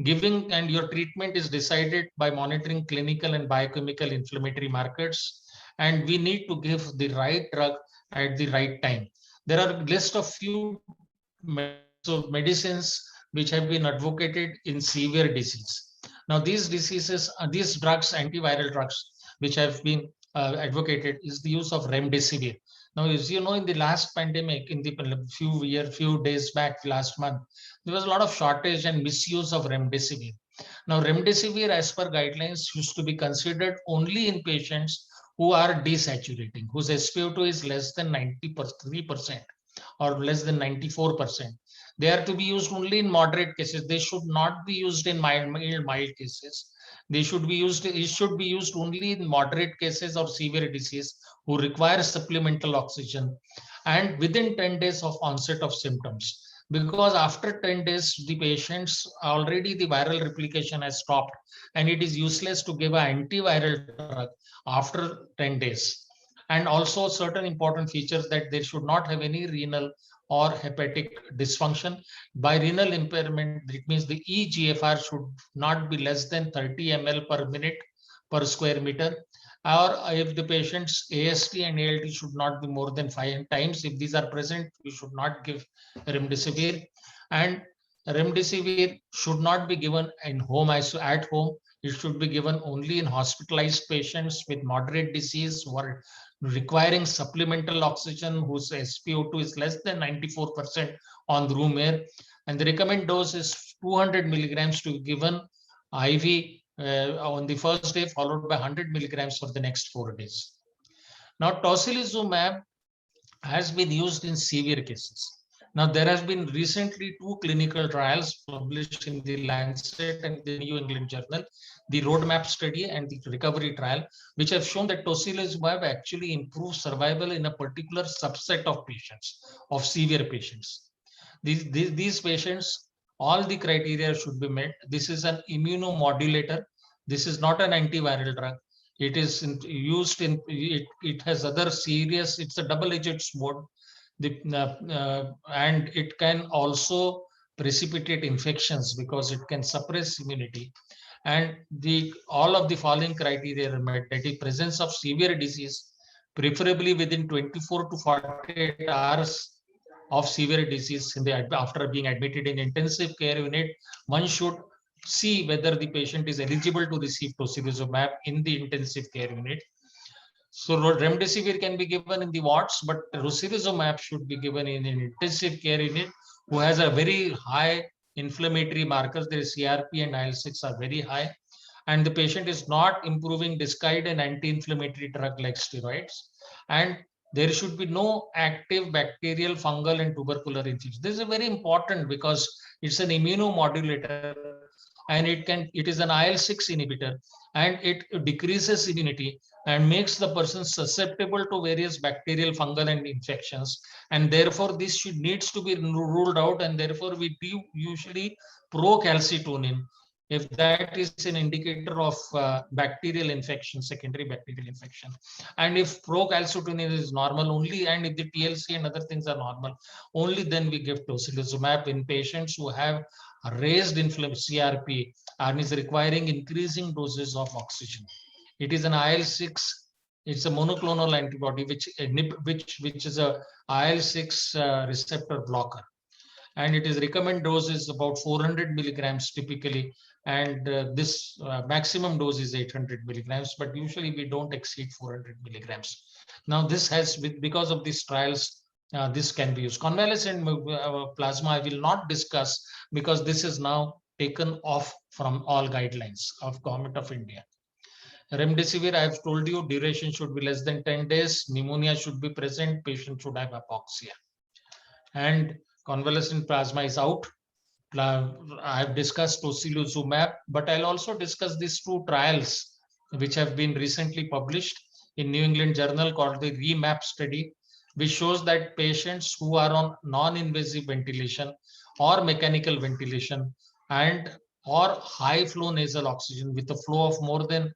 Giving and your treatment is decided by monitoring clinical and biochemical inflammatory markers, and we need to give the right drug at the right time. There are a list of few medicines which have been advocated in severe disease. Now these diseases, these drugs, antiviral drugs, which have been advocated, is the use of remdesivir. Now, as you know, in the last pandemic, in the few days back, last month, there was a lot of shortage and misuse of remdesivir. Now, remdesivir, as per guidelines, used to be considered only in patients who are desaturating, whose SpO2 is less than 93% or less than 94%. They are to be used only in moderate cases. They should not be used in mild cases. They should be used. It should be used only in moderate cases or severe disease who require supplemental oxygen, and within 10 days of onset of symptoms. Because after 10 days, the patients already the viral replication has stopped, and it is useless to give an antiviral drug after 10 days. And also certain important features that they should not have any renal or hepatic dysfunction. By renal impairment, it means the eGFR should not be less than 30 ml per minute per square meter, or if the patient's AST and ALT should not be more than 5 times. If these are present, we should not give remdesivir. And remdesivir should not be given in home at home. It should be given only in hospitalized patients with moderate disease who are requiring supplemental oxygen, whose SpO2 is less than 94% on the room air. And the recommended dose is 200 milligrams to be given IV on the first day, followed by 100 milligrams for the next 4 days. Now, tocilizumab has been used in severe cases. Now, there has been recently 2 clinical trials published in the Lancet and the New England Journal, the roadmap study and the recovery trial, which have shown that tocilizumab actually improves survival in a particular subset of patients, of severe patients. These patients, all the criteria should be met. This is an immunomodulator. This is not an antiviral drug. It is used in, it has other serious, it's a double-edged sword. And it can also precipitate infections because it can suppress immunity. And all of the following criteria are met: that is presence of severe disease, preferably within 24 to 48 hours of severe disease after being admitted in intensive care unit. One should see whether the patient is eligible to receive tocilizumab in the intensive care unit. So remdesivir can be given in the wards, but tocilizumab should be given in an intensive care unit who has a very high inflammatory markers. Their CRP and IL-6 are very high, and the patient is not improving despite an anti-inflammatory drug like steroids. And there should be no active bacterial, fungal, and tubercular infection. This is very important because it's an immunomodulator, and it is an IL-6 inhibitor, and it decreases immunity and makes the person susceptible to various bacterial, fungal, and infections. And therefore, this needs to be ruled out, and therefore we do usually procalcitonin if that is an indicator of bacterial infection, secondary bacterial infection. And if procalcitonin is normal only, and if the TLC and other things are normal, only then we give tocilizumab in patients who have raised CRP and is requiring increasing doses of oxygen. It is an IL-6. It's a monoclonal antibody which is a IL-6 receptor blocker, and it is recommended dose is about 400 milligrams typically, and this maximum dose is 800 milligrams, but usually we don't exceed 400 milligrams. Now this has, because of these trials, this can be used. Convalescent plasma I will not discuss because this is now taken off from all guidelines of Government of India. Remdesivir, I have told you, duration should be less than 10 days. Pneumonia should be present. Patient should have hypoxia. And convalescent plasma is out. I have discussed tocilizumab, but I'll also discuss these 2 trials which have been recently published in New England Journal called the REMAP study, which shows that patients who are on non-invasive ventilation or mechanical ventilation and or high flow nasal oxygen with a flow of more than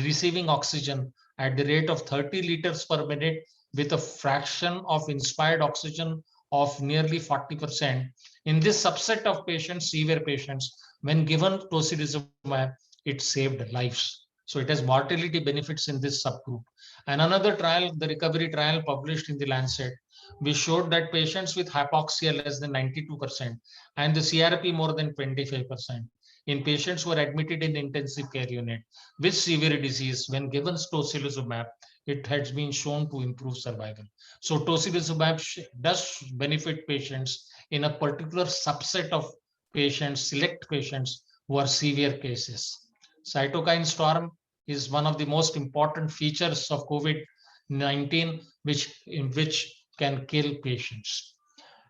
receiving oxygen at the rate of 30 liters per minute with a fraction of inspired oxygen of nearly 40%. In this subset of patients, severe patients, when given tocilizumab, it saved lives. So it has mortality benefits in this subgroup. And another trial, the recovery trial published in the Lancet, we showed that patients with hypoxia less than 92% and the CRP more than 25%, in patients who are admitted in intensive care unit with severe disease, when given tocilizumab, it has been shown to improve survival. So tocilizumab does benefit patients in a particular subset of patients, select patients who are severe cases. Cytokine storm is one of the most important features of COVID-19, which can kill patients.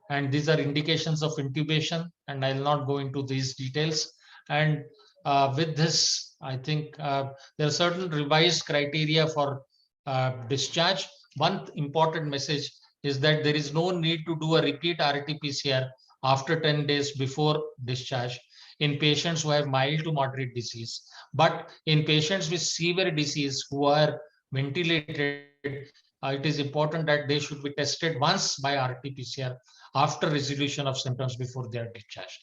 And these are indications of intubation, and I'll not go into these details. And with this, I think there are certain revised criteria for discharge. One important message is that there is no need to do a repeat RT-PCR after 10 days before discharge in patients who have mild to moderate disease. But in patients with severe disease who are ventilated, it is important that they should be tested once by RT-PCR after resolution of symptoms before they are discharged.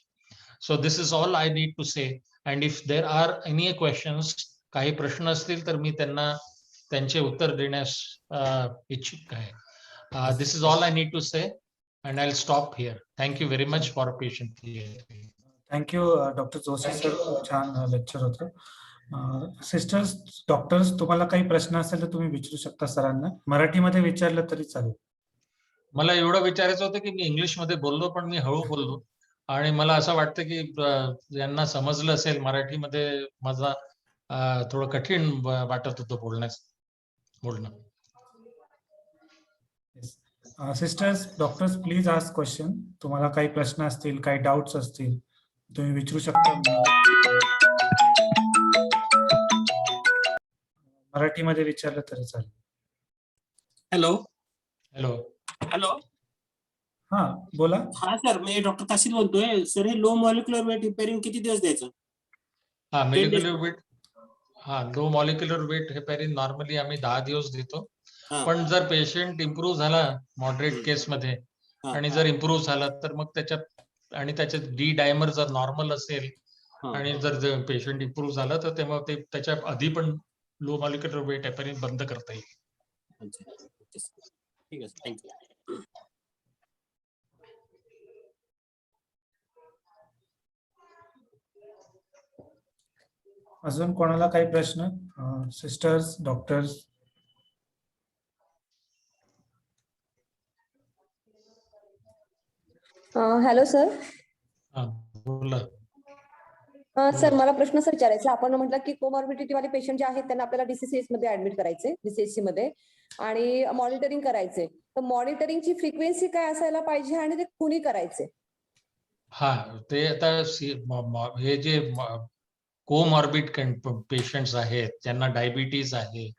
So this is all I need to say. And if there are any questions, काही प्रश्न असतील तर मी त्यांना त्यांचे उत्तर देण्यास इच्छुक आहे. This is all I need to say, and I'll stop here. Thank you very much for patiently. Thank you doctor Joshi sir, खूप छान लेक्चर होतं. सिस्टर्स, डॉक्टर्स, तुम्हाला काही प्रश्न असेल तर तुम्ही विचारू शकता सरांना. मराठीमध्ये विचारलं तरी चालेल. मला एवढं विचारायचं होतं की मी इंग्लिशमध्ये बोललो, पण मी हळू बोललो आणि मला असं वाटतं की यांना समजलं असेल. मराठीमध्ये माझा थोडं कठीण वाटत होतं बोलणं. Sisters, doctors, please ask question. तुम्हाला काही प्रश्न असतील, काही डाऊट्स असतील, तुम्ही विचारू शकता. मराठीमध्ये विचारलं तरी चालेल. हॅलो हॅलो हॅलो हा, बोला. हा सर, मी डॉक्टर काशीद बोलतोय. सर, हे लो मॉलिक्युलर वेट हेपॅरिन किती दिवस द्यायचं? हा, मॉलिक्युलर वेट, हा, लो मॉलिक्युलर वेट हेपॅरिन नॉर्मली आम्ही 10 दिवस देतो. पण जर पेशंट इम्प्रूव्ह झाला मॉडरेट केस मध्ये आणि जर इम्प्रूव्ह झाला तर मग त्याच्यात आणि त्याच्यात डी डायमर जर नॉर्मल असेल आणि जर पेशंट इम्प्रूव्ह झाला तर तेव्हा ते त्याच्या आधी पण लो मॉलिक्युलर वेट हेपॅरिन बंद करता येईल. ठीक आहे, थँक्यू. अजून कोणाला काही प्रश्न? Sisters, doctors? Hello sir. बोला. सर, मला प्रश्न सर विचारायचा. आपण म्हटलं की कोमॉर्बिडिटी वाले पेशंट जे आहेत त्यांना आपल्याला DCCS मध्ये ऍडमिट करायचे, DCHC मध्ये, आणि मॉनिटरिंग करायचे. तर मॉनिटरिंगची फ्रिक्वेन्सी काय असायला पाहिजे आणि ते कुणी करायचे? हा, ते आता हे जे कोमॉर्बिड पेशंट्स आहेत त्यांना डायबिटीज आहे,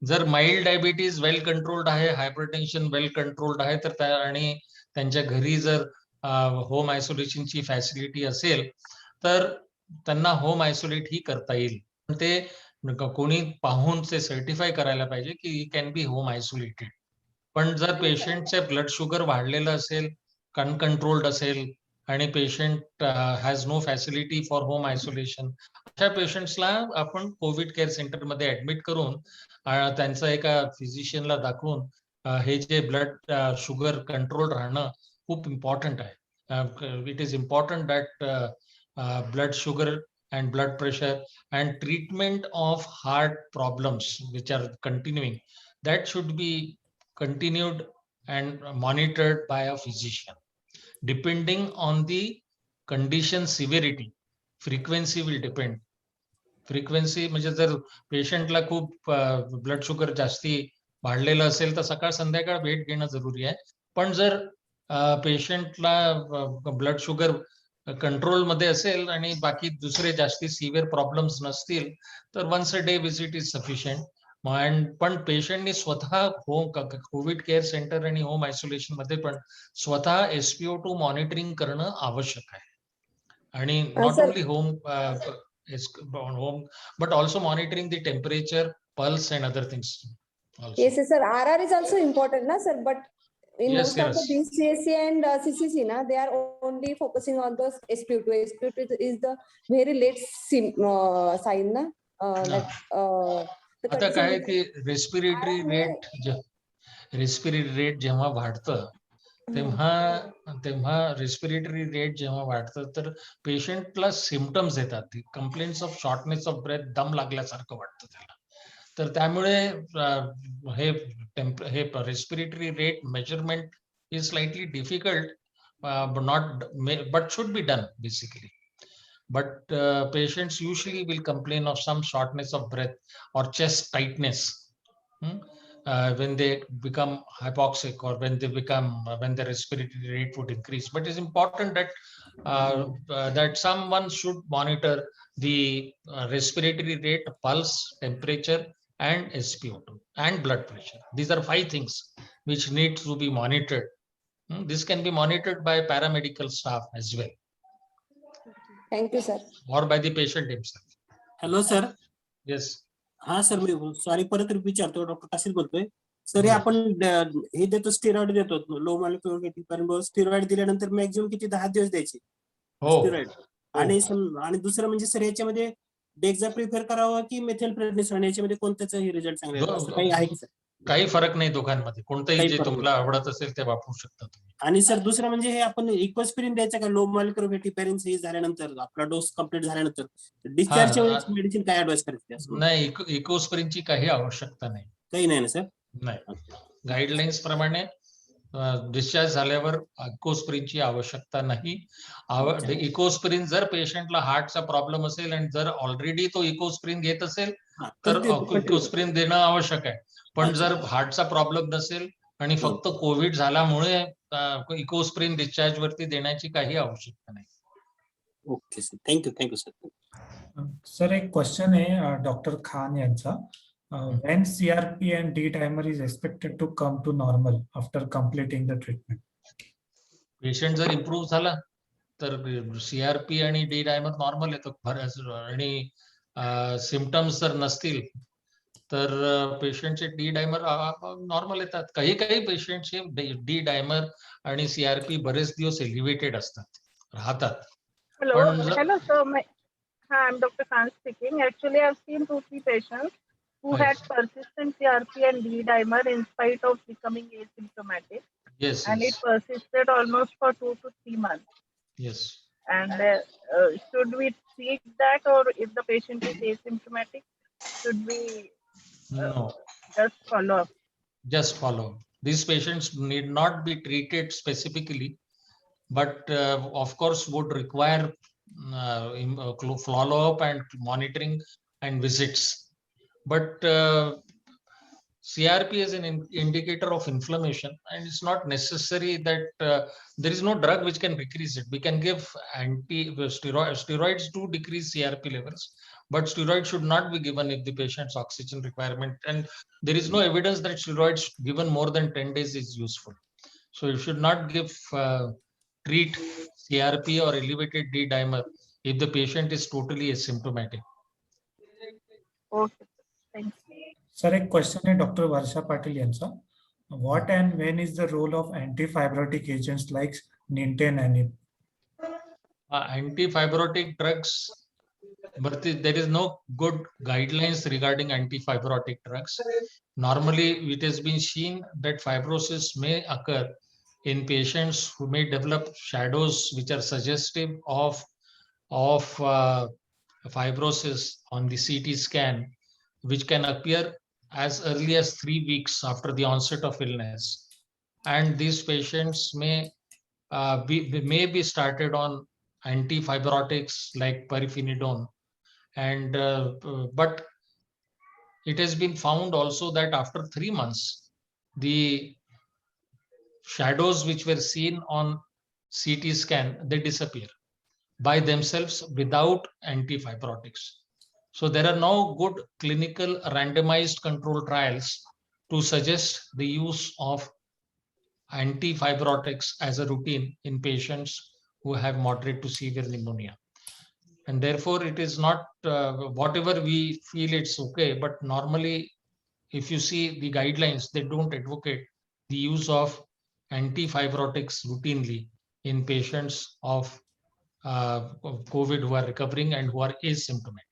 जर माइल्ड डायबिटीज वेल कंट्रोल्ड आहे, हायपरटेन्शन वेल कंट्रोल्ड आहे, तर आणि त्यांच्या घरी जर होम आयसोलेशनची फॅसिलिटी असेल तर त्यांना होम आयसोलेट ही करता येईल. पण ते कोणी पाहून ते सर्टिफाय करायला पाहिजे की he can be home isolated. पण जर पेशंटचे ब्लड शुगर वाढलेलं असेल, अनकंट्रोल्ड असेल आणि patient has no facility for home isolation, अशा पेशंट्सला आपण कोविड केअर सेंटर मध्ये ऍडमिट करून त्यांचा एका फिजिशियनला दाखवून हे जे ब्लड शुगर कंट्रोल राहणं खूप इम्पॉर्टंट आहे. It is important that blood sugar and blood pressure and treatment of heart problems which are continuing, that should be continued and monitored by a physician. Depending on the condition severity, frequency will depend. Frequency म्हणजे जर पेशंटला खूप blood sugar जास्ती वाढलेलं असेल तर सकाळ संध्याकाळ भेट घेणं जरुरी आहे. पण जर पेशंटला ब्लड शुगर कंट्रोल मध्ये असेल आणि बाकी दुसरे जास्ती सिव्हिअर प्रॉब्लेम्स नसतील तर once a day visit is sufficient. पण पेशंटनी स्वतः होम कोविड केअर सेंटर आणि होम आयसोलेशन मध्ये पण स्वतः SpO2 मॉनिटरिंग करणं आवश्यक आहे. आणि not only home home, but also monitoring the temperature, pulse, and other things also. Yes, sir. RR is also important, na, sir. But in Yes, most of the BCSC and CCC, na, they are only focusing on the SpO2. SpO2 is the very late sign, na. आता काय की respiratory rate जेव्हा वाढतं तेव्हा respiratory rate जेव्हा वाढतं तर पेशंटला सिम्पटम्स येतात, complaints of shortness of breath, दम लागल्यासारखं वाटतं त्याला. तर त्यामुळे हे respiratory rate measurement is slightly difficult, but should be done basically. But patients usually will complain of some shortness of breath or chest tightness. when they become hypoxic or when they become when the respiratory rate would increase. But it's important that that someone should monitor the respiratory rate, pulse, temperature, and SpO2 and blood pressure. These are 5 things which need to be monitored. This can be monitored by paramedical staff as well, thank you sir. or by the patient himself. Hello sir. Yes. हा sir, मी sorry परत विचारतो. Doctor Kashid बोलतोय. Sir, हे आपण हे देतो, steroid देतो, लो molecular steroid दिल्यानंतर maximum किती 10 दिवस द्यायचे स्टेरॉइड. आणि दुसरं म्हणजे सर, याच्यामध्ये डेक्झा प्रिफर करावं की मेथिलप्रेडनिसोन, याच्यामध्ये कोणत्याच रिझल्ट चांगले असं काही आहे की सर? काही फरक नाही दोघांमध्ये. कोणतंही काही जे फरक तुम्हाला आवडत असेल ते वापरू शकता तुम्ही. आणि सर दुसरं म्हणजे हे आपण इक्वस्पिरिन द्यायचं का लो मॉलिक्युलर हेटिपेरिन हे झाल्यानंतर, आपला डोस कंप्लीट झाल्यानंतर डिस्चार्जच्या वेळेस मेडिसिन काय ऍडवाइस करायची असं? नाही, इकोस्प्रिनची काही आवश्यकता नाही. काही नाही ना सर? नाही, गाईडलाईन्स प्रमाणे डिस्चार्ज झाल्यावर इकोस्प्रिनची आवश्यकता नाही. इकोस्प्रिन जर पेशंटला हार्टचा प्रॉब्लेम असेल आणि जर ऑलरेडी तो इकोस्प्रिन घेत असेल तर इकोस्प्रिन देणं आवश्यक आहे. पण जर हार्टचा प्रॉब्लेम नसेल आणि फक्त कोविड झाल्यामुळे इकोस्प्रिन डिस्चार्ज वरती देण्याची काही आवश्यकता नाही. Okay sir, thank you sir. Sir, एक क्वेश्चन आहे डॉक्टर खान यांचा. When CRP and D-dimer is expected to come to normal after completing the treatment? Patient जर इम्प्रूव्ह झाला तर CRP आणि D-dimer नॉर्मल येतो. आणि सिम्पटम्स जर नसतील तर पेशंटचे D-dimer नॉर्मल येतात. काही पेशंटचे D-dimer आणि CRP बरेच दिवस एलिव्हेटेड राहतात. Hello, sir. I'm Dr. Khan speaking. Actually, I've seen 2-3 patients who had persistent CRP and D-dimer in spite of becoming asymptomatic. Yes. And it persisted almost for 2 to 3 months. Yes. And should we treat that, or if the patient is asymptomatic, should we no, just follow up? Just follow. These patients need not be treated specifically, but of course would require follow-up and monitoring and visits. But CRP is an indicator of inflammation, and it's not necessary that there is no drug which can decrease it. We can give steroids to decrease CRP levels, but steroids should not be given if the patient's oxygen requirement, and there is no evidence that steroids given more than 10 days is useful. So you should not treat CRP or elevated D-dimer if the patient is totally asymptomatic. Okay, thanks. Sir, एक question आहे doctor वर्षा पाटील यांचा. What and when is the role of antifibrotic agents like nintedanib? Antifibrotic drugs, but there is no good guidelines regarding antifibrotic drugs. Normally, it has been seen that fibrosis may occur in patients who may develop shadows which are suggestive of fibrosis on the CT scan, which can appear as early as 3 weeks after the onset of illness. And these patients may be started on antifibrotics like pirfenidone. And but it has been found also that after 3 months, the shadows which were seen on CT scan, they disappear by themselves without antifibrotics. So there are no good clinical randomized control trials to suggest the use of antifibrotics as a routine in patients who have moderate to severe pneumonia. And therefore it is not whatever we feel it's okay, but normally if you see the guidelines, they don't advocate the use of antifibrotics routinely in patients of COVID who are recovering and who are asymptomatic.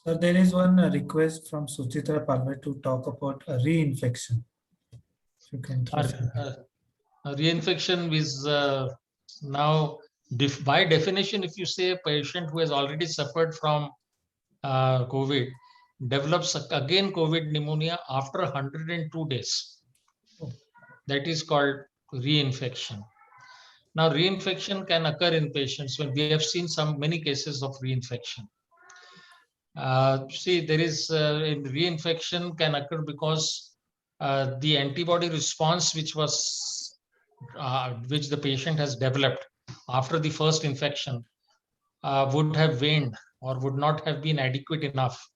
Sir, there is one request from Suchitra Palme to talk about a reinfection. If you can Reinfection is now by definition, if you say a patient who has already suffered from COVID develops again COVID pneumonia after 102 days, that is called reinfection. Now, reinfection can occur in patients when we have seen many cases of reinfection. See, there is reinfection can occur because the antibody response which the patient has developed after the first infection would have waned or would not have been adequate enough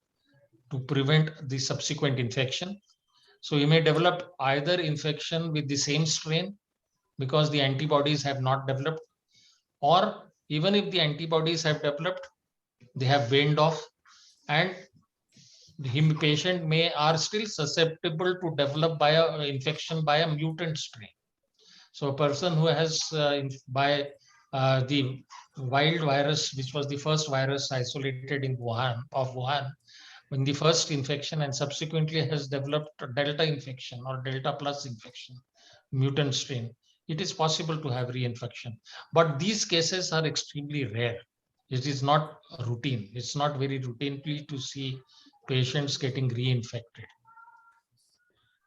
to prevent the subsequent infection. So you may develop either infection with the same strain because the antibodies have not developed, or even if the antibodies have developed, they have waned off, and the patient are still susceptible to develop infection by a mutant strain. So a person who has the wild virus, which was the first virus isolated in Wuhan, in the first infection, and subsequently has developed a Delta infection or Delta plus infection, mutant strain, it is possible to have reinfection. But these cases are extremely rare. It is not routine. It's not very routinely to see patients getting reinfected.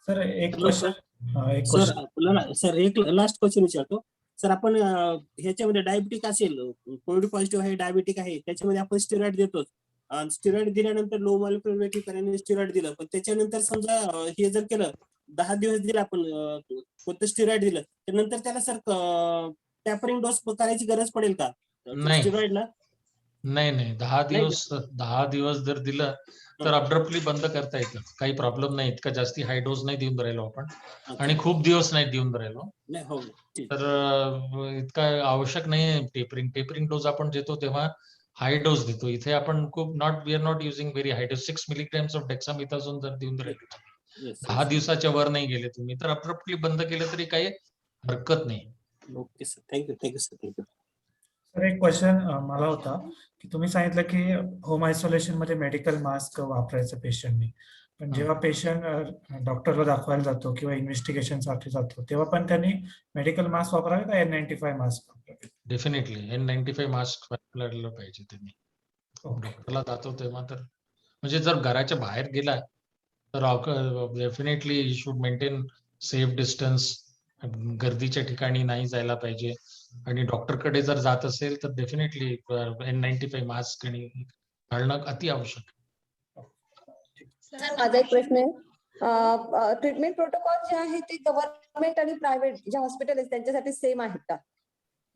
Sir एक Hello, sir. Question sir एक last question विचारतो. Sir आपण ह्याच्यामध्ये diabetic असेल, Covid positive आहे, diabetic आहे, त्याच्यामध्ये आपण स्टेरॉइड देतो. स्टेरॉइड दिल्यानंतर लो मॉलिक्युलर वेट करायला स्टेरॉइड दिलं, पण त्याच्यानंतर समजा हे जर केलं 10 दिवस दिलं आपण कोणतं स्टेरॉइड दिलं, त्यानंतर त्याला सर टॅपरिंग डोस करायची गरज पडेल का नाही. स्टेरॉइडला? नाही 10 दिवस जर दिलं तर अब्रप्टली बंद करता येतं. काही प्रॉब्लेम नाही. इतका जास्ती हाय डोस नाही देऊन राहिलो आपण, आणि खूप दिवस नाही देऊन राहिलो. तर इतका आवश्यक नाही टेपरिंग डोस आपण देतो तेव्हा हाय डोस देतो. इथे आपण खूप we are not using very high dose. 6 milligrams of dexamethasone जर देऊन राहिले 10 दिवसाच्या वर नाही गेले तुम्ही, तर अब्रप्टली बंद केलं तरी काही हरकत नाही. Okay sir, thank you sir. Sir एक क्वेश्चन मला होता की तुम्ही सांगितलं की होम आयसोलेशन मध्ये मेडिकल मास्क वापरायचं पेशंटनी, पण जेव्हा पेशंट डॉक्टरला दाखवायला जातो किंवा इन्व्हेस्टिगेशन साठी जातो तेव्हा पण त्यांनी मेडिकल मास्क वापरावे का N95 मास्क वापरावे? डेफिनेटली N95 मास्क वापरायला पाहिजे त्यांनी. डॉक्टरला जातो तेव्हा तर, म्हणजे जर घराच्या बाहेर गेला तर definitely you should maintain safe distance. गर्दीच्या ठिकाणी नाही जायला पाहिजे, आणि डॉक्टरकडे जर जात असेल तर डेफिनेटली N95 मास्क घालणं अति आवश्यक. माझा एक प्रश्न आहे, ट्रीटमेंट प्रोटोकॉल जे आहे ते गव्हर्नमेंट आणि प्रायव्हेट जे हॉस्पिटल आहेत त्यांच्यासाठी सेम आहेत का?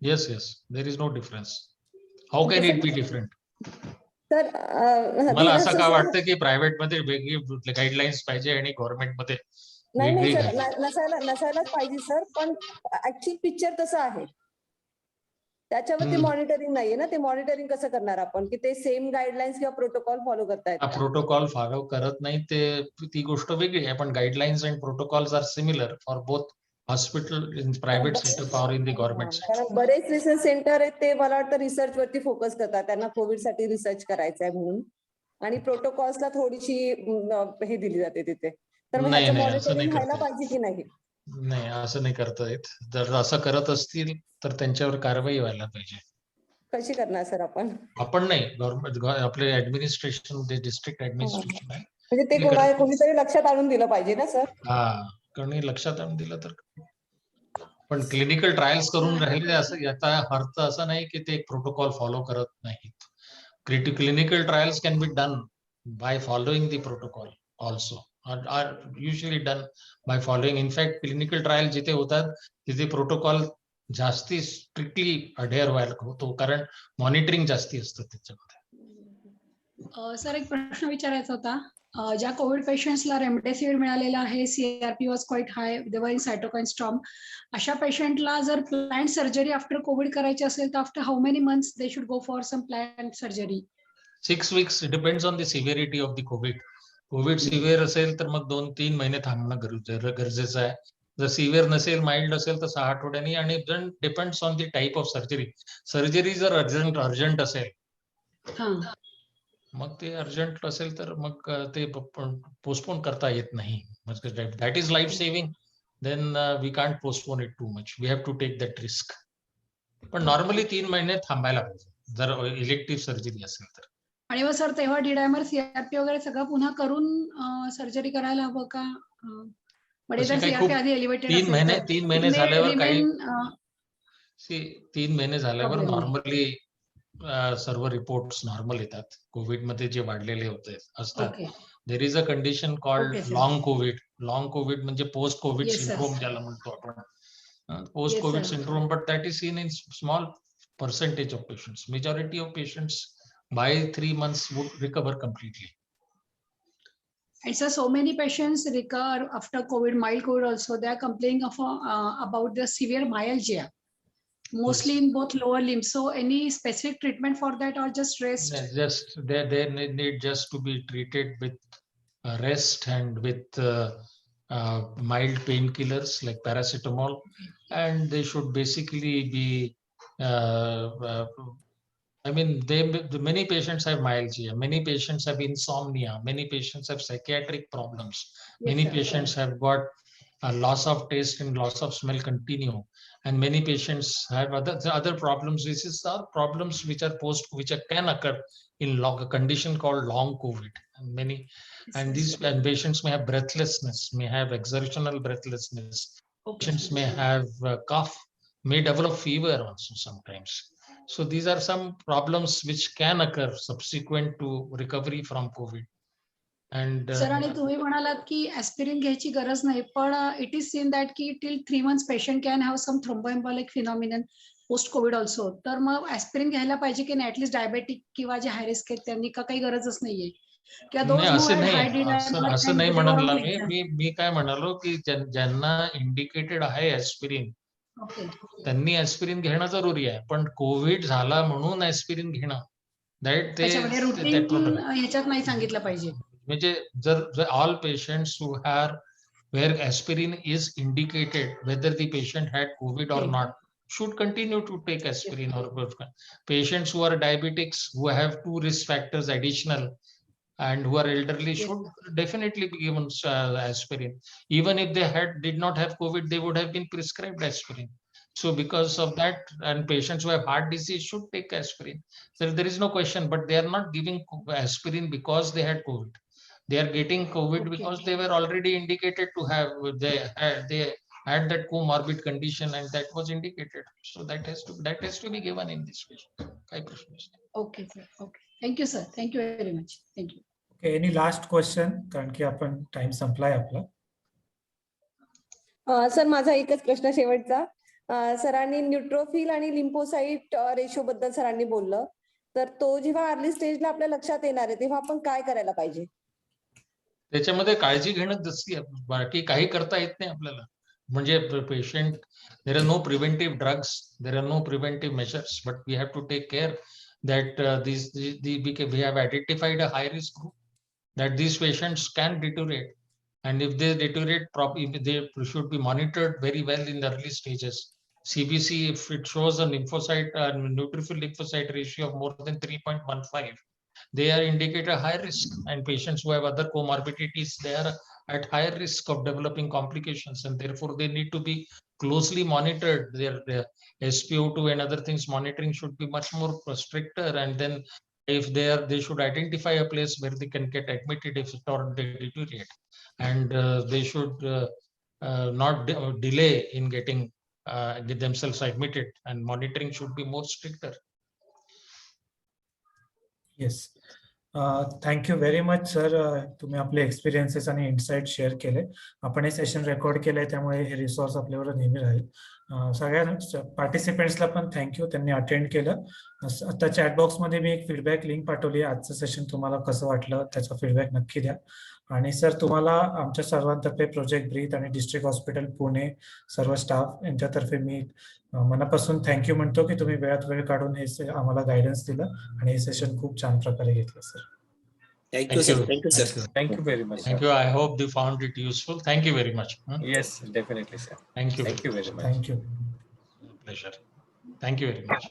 Yes there is no difference. How can it be different? तर मला असं का वाटतं की प्रायव्हेट मध्ये वेगळी गाईडलाईन्स पाहिजे आणि गव्हर्नमेंट मध्ये नाही सर, नसायलाच पाहिजे सर, पण ऍक्च्युअल पिक्चर तसं आहे. त्याच्यावरती मॉनिटरिंग नाहीये ना, ते मॉनिटरिंग कसं करणार आपण की ते सेम गाईडलाईन्स किंवा प्रोटोकॉल फॉलो करतायत? प्रोटोकॉल फॉलो करत नाही ती गोष्ट वेगळी आहे, पण guidelines and protocols are similar for both hospital in private sector और इन द गव्हर्नमेंट सेक्टर. कारण बरेच रिसर्च सेंटर आहेत ते मला वाटतं रिसर्च वरती फोकस करतात, त्यांना कोविड साठी रिसर्च करायचा आहे म्हणून, आणि प्रोटोकॉल्सला थोडीशी हे दिली जाते तिथे. तर मग ह्याचं मॉनिटरिंग व्हायला पाहिजे की नाही? नाही, असं नाही करता येत. जर असं करत असतील तर त्यांच्यावर कारवाई व्हायला पाहिजे. कशी करणार सर आपण? आपण नाही, गव्हर्नमेंट आपले ऍडमिनिस्ट्रेशन, डिस्ट्रिक्ट ऍडमिनिस्ट्रेशन आहे, म्हणजे ते कोणीतरी लक्षात आणून दिलं पाहिजे ना सर? कोणी लक्षात आणून दिलं तर. पण क्लिनिकल ट्रायल्स करून राहिले असं याचा अर्थ असा नाही की ते एक प्रोटोकॉल फॉलो करत नाहीत. Clinical trials can be done by following the protocol also, are usually done by following. In fact, clinical trial जिथे होतात तिथे प्रोटोकॉल जास्ती स्ट्रिक्टली अडेअर व्हायला होतो, कारण मॉनिटरिंग जास्ती असतं त्याच्यामध्ये. सर एक प्रश्न विचारायचा होता. ज्या कोविड पेशंट्सला रेमडेसिवीर मिळालेला आहे, CRP was quite high, they were in cytokine storm, अशा पेशंटला जर प्लॅन्ड सर्जरी आफ्टर कोविड करायची असेल तर after how many months they should go for some planned surgery? 6 weeks depends on the severity of the covid severe असेल तर मग 2-3 महिने थांबणं गरजेचं आहे. जर सिव्हिअर नसेल, माइल्ड असेल तर 6 आठवड्यांनी, आणि depends on the type of surgery जर अर्जंट असेल, मग ते अर्जंट असेल तर मग ते पोस्टपोन करता येत नाही. That is life saving, then we can't postpone it too much, we have to take that risk. पण नॉर्मली 3 महिने थांबायला पाहिजे जर इलेक्टिव्ह सर्जरी असेल तर. आणि मग सर तेव्हा डी-डायमर, CRP वगैरे सगळं पुन्हा करून सर्जरी करायला हवं का? म्हणजे जर CRP आधी एलिव्हेटेड असेल 3 महिने झाल्यावर काही 3 महिने झाल्यावर नॉर्मली सर्व रिपोर्ट्स नॉर्मल येतात. कोविड मध्ये जे वाढलेले होते असतात. Okay. There is a condition called Okay, sir. Long COVID. Long COVID म्हणजे post COVID Yes, sir. Syndrome ज्याला म्हणतो आपण. Post Yes, COVID sir. syndrome, but that is seen in small percentage of patients. Majority of patients by 3 months would recover completely. And so many patients recover after COVID, mild COVID also. They are complaining of about the severe myalgia, mostly in both lower limbs. So any specific treatment for that or just rest? Just they need just to be treated with rest and with mild painkillers like paracetamol, and they should basically be I mean, many patients have myalgia, many patients have insomnia, many patients have psychiatric problems, Yes, many sir. patients have got a loss of taste and loss of smell continue, and many patients have other problems, which are problems which can occur in a condition called long COVID. And these patients may have breathlessness, may have exertional breathlessness. Okay. Patients may have cough, may develop fever also sometimes. So these are some problems which can occur subsequent to recovery from COVID. And sir आणि तुम्ही म्हणालात की aspirin घ्यायची गरज नाही, पण it is seen that की till 3 months patient can have some thromboembolic phenomenon post COVID also. तर मग ऍस्पिरिन घ्यायला पाहिजे की नाही? ऍटलीस्ट डायबेटिक किंवा जे हाय रिस्क आहेत त्यांनी का काही गरजच नाहीये? किंवा असं नाही म्हणाला मी काय म्हणालो की ज्यांना इंडिकेटेड आहे ऍस्पिरिन त्यांनी ऍस्पिरिन घेणं जरुरी आहे, पण कोविड झाला म्हणून ऍस्पिरिन घेणं ह्याच्यात नाही सांगितलं पाहिजे. म्हणजे जर all patients who have where aspirin is indicated whether the patient had COVID or not should continue to take aspirin. Or patients who are diabetics, who have 2 risk factors additional and who are elderly should definitely be given aspirin. Even if they did not have COVID, they would have been prescribed aspirin. So because of that, and patients who have heart disease should take aspirin. So there is no question, but they are not giving aspirin because they had COVID. They are getting COVID because they were already indicated to have, they had that comorbid condition and that was indicated. So that has to be given in this patient. Okay, sir. Okay. Thank you, sir. Thank you very much. Thank you. Okay, any last question? कारण की आपण time संपलाय आपला. Sir माझा एकच प्रश्न शेवटचा. सरांनी न्यूट्रोफिल आणि लिम्फोसाइट रेशो बद्दल सरांनी बोललं, तर तो जेव्हा अर्ली स्टेजला आपल्या लक्षात येणार आहे तेव्हा आपण काय करायला पाहिजे? त्याच्यामध्ये काळजी घेणं जसं बाकी काही करता येत नाही आपल्याला. म्हणजे patient, there are no preventive drugs, there are no preventive measures, but we have to take care that we have identified a high risk group, that these patients can deteriorate, and if they deteriorate properly, they should be monitored very well in the early stages. CBC, if it shows a lymphocyte neutrophil lymphocyte ratio of more than 3.15, they are indicate a high risk, and patients who have other comorbidities, they are at higher risk of developing complications, and therefore they need to be closely monitored. Their SpO2 and other things monitoring should be much more stricter, and then if they should identify a place where they can get admitted if at all they deteriorate, and they should not delay in getting get themselves admitted, and monitoring should be more stricter. Yes. Thank you very much sir. तुम्ही आपले experiences आणि insight share केले. आपण हे session record केलंय त्यामुळे हे resource आपल्यावर नेहमी राहील. सगळ्या पार्टिसिपेंट्सला पण थँक्यू, त्यांनी अटेंड केलं. आता चॅटबॉक्समध्ये मी एक फीडबॅक लिंक पाठवली आहे. आजचं सेशन तुम्हाला कसं वाटलं त्याचा फीडबॅक नक्की द्या. आणि सर तुम्हाला आमच्या सर्वांतर्फे प्रोजेक्ट ब्रीथ आणि डिस्ट्रिक्ट हॉस्पिटल पुणे सर्व स्टाफ यांच्यातर्फे मी मनापासून थँक्यू म्हणतो की तुम्ही वेळात वेळ काढून हे आम्हाला गायडन्स दिलं आणि हे सेशन खूप छान प्रकारे घेतलं sir. Thank you sir. Thank you sir. Thank you very much. Thank you. I hope you found it useful. Thank you very much. Yes, definitely, sir. Thank you. Thank you very much. Thank you. Pleasure. Thank you very much.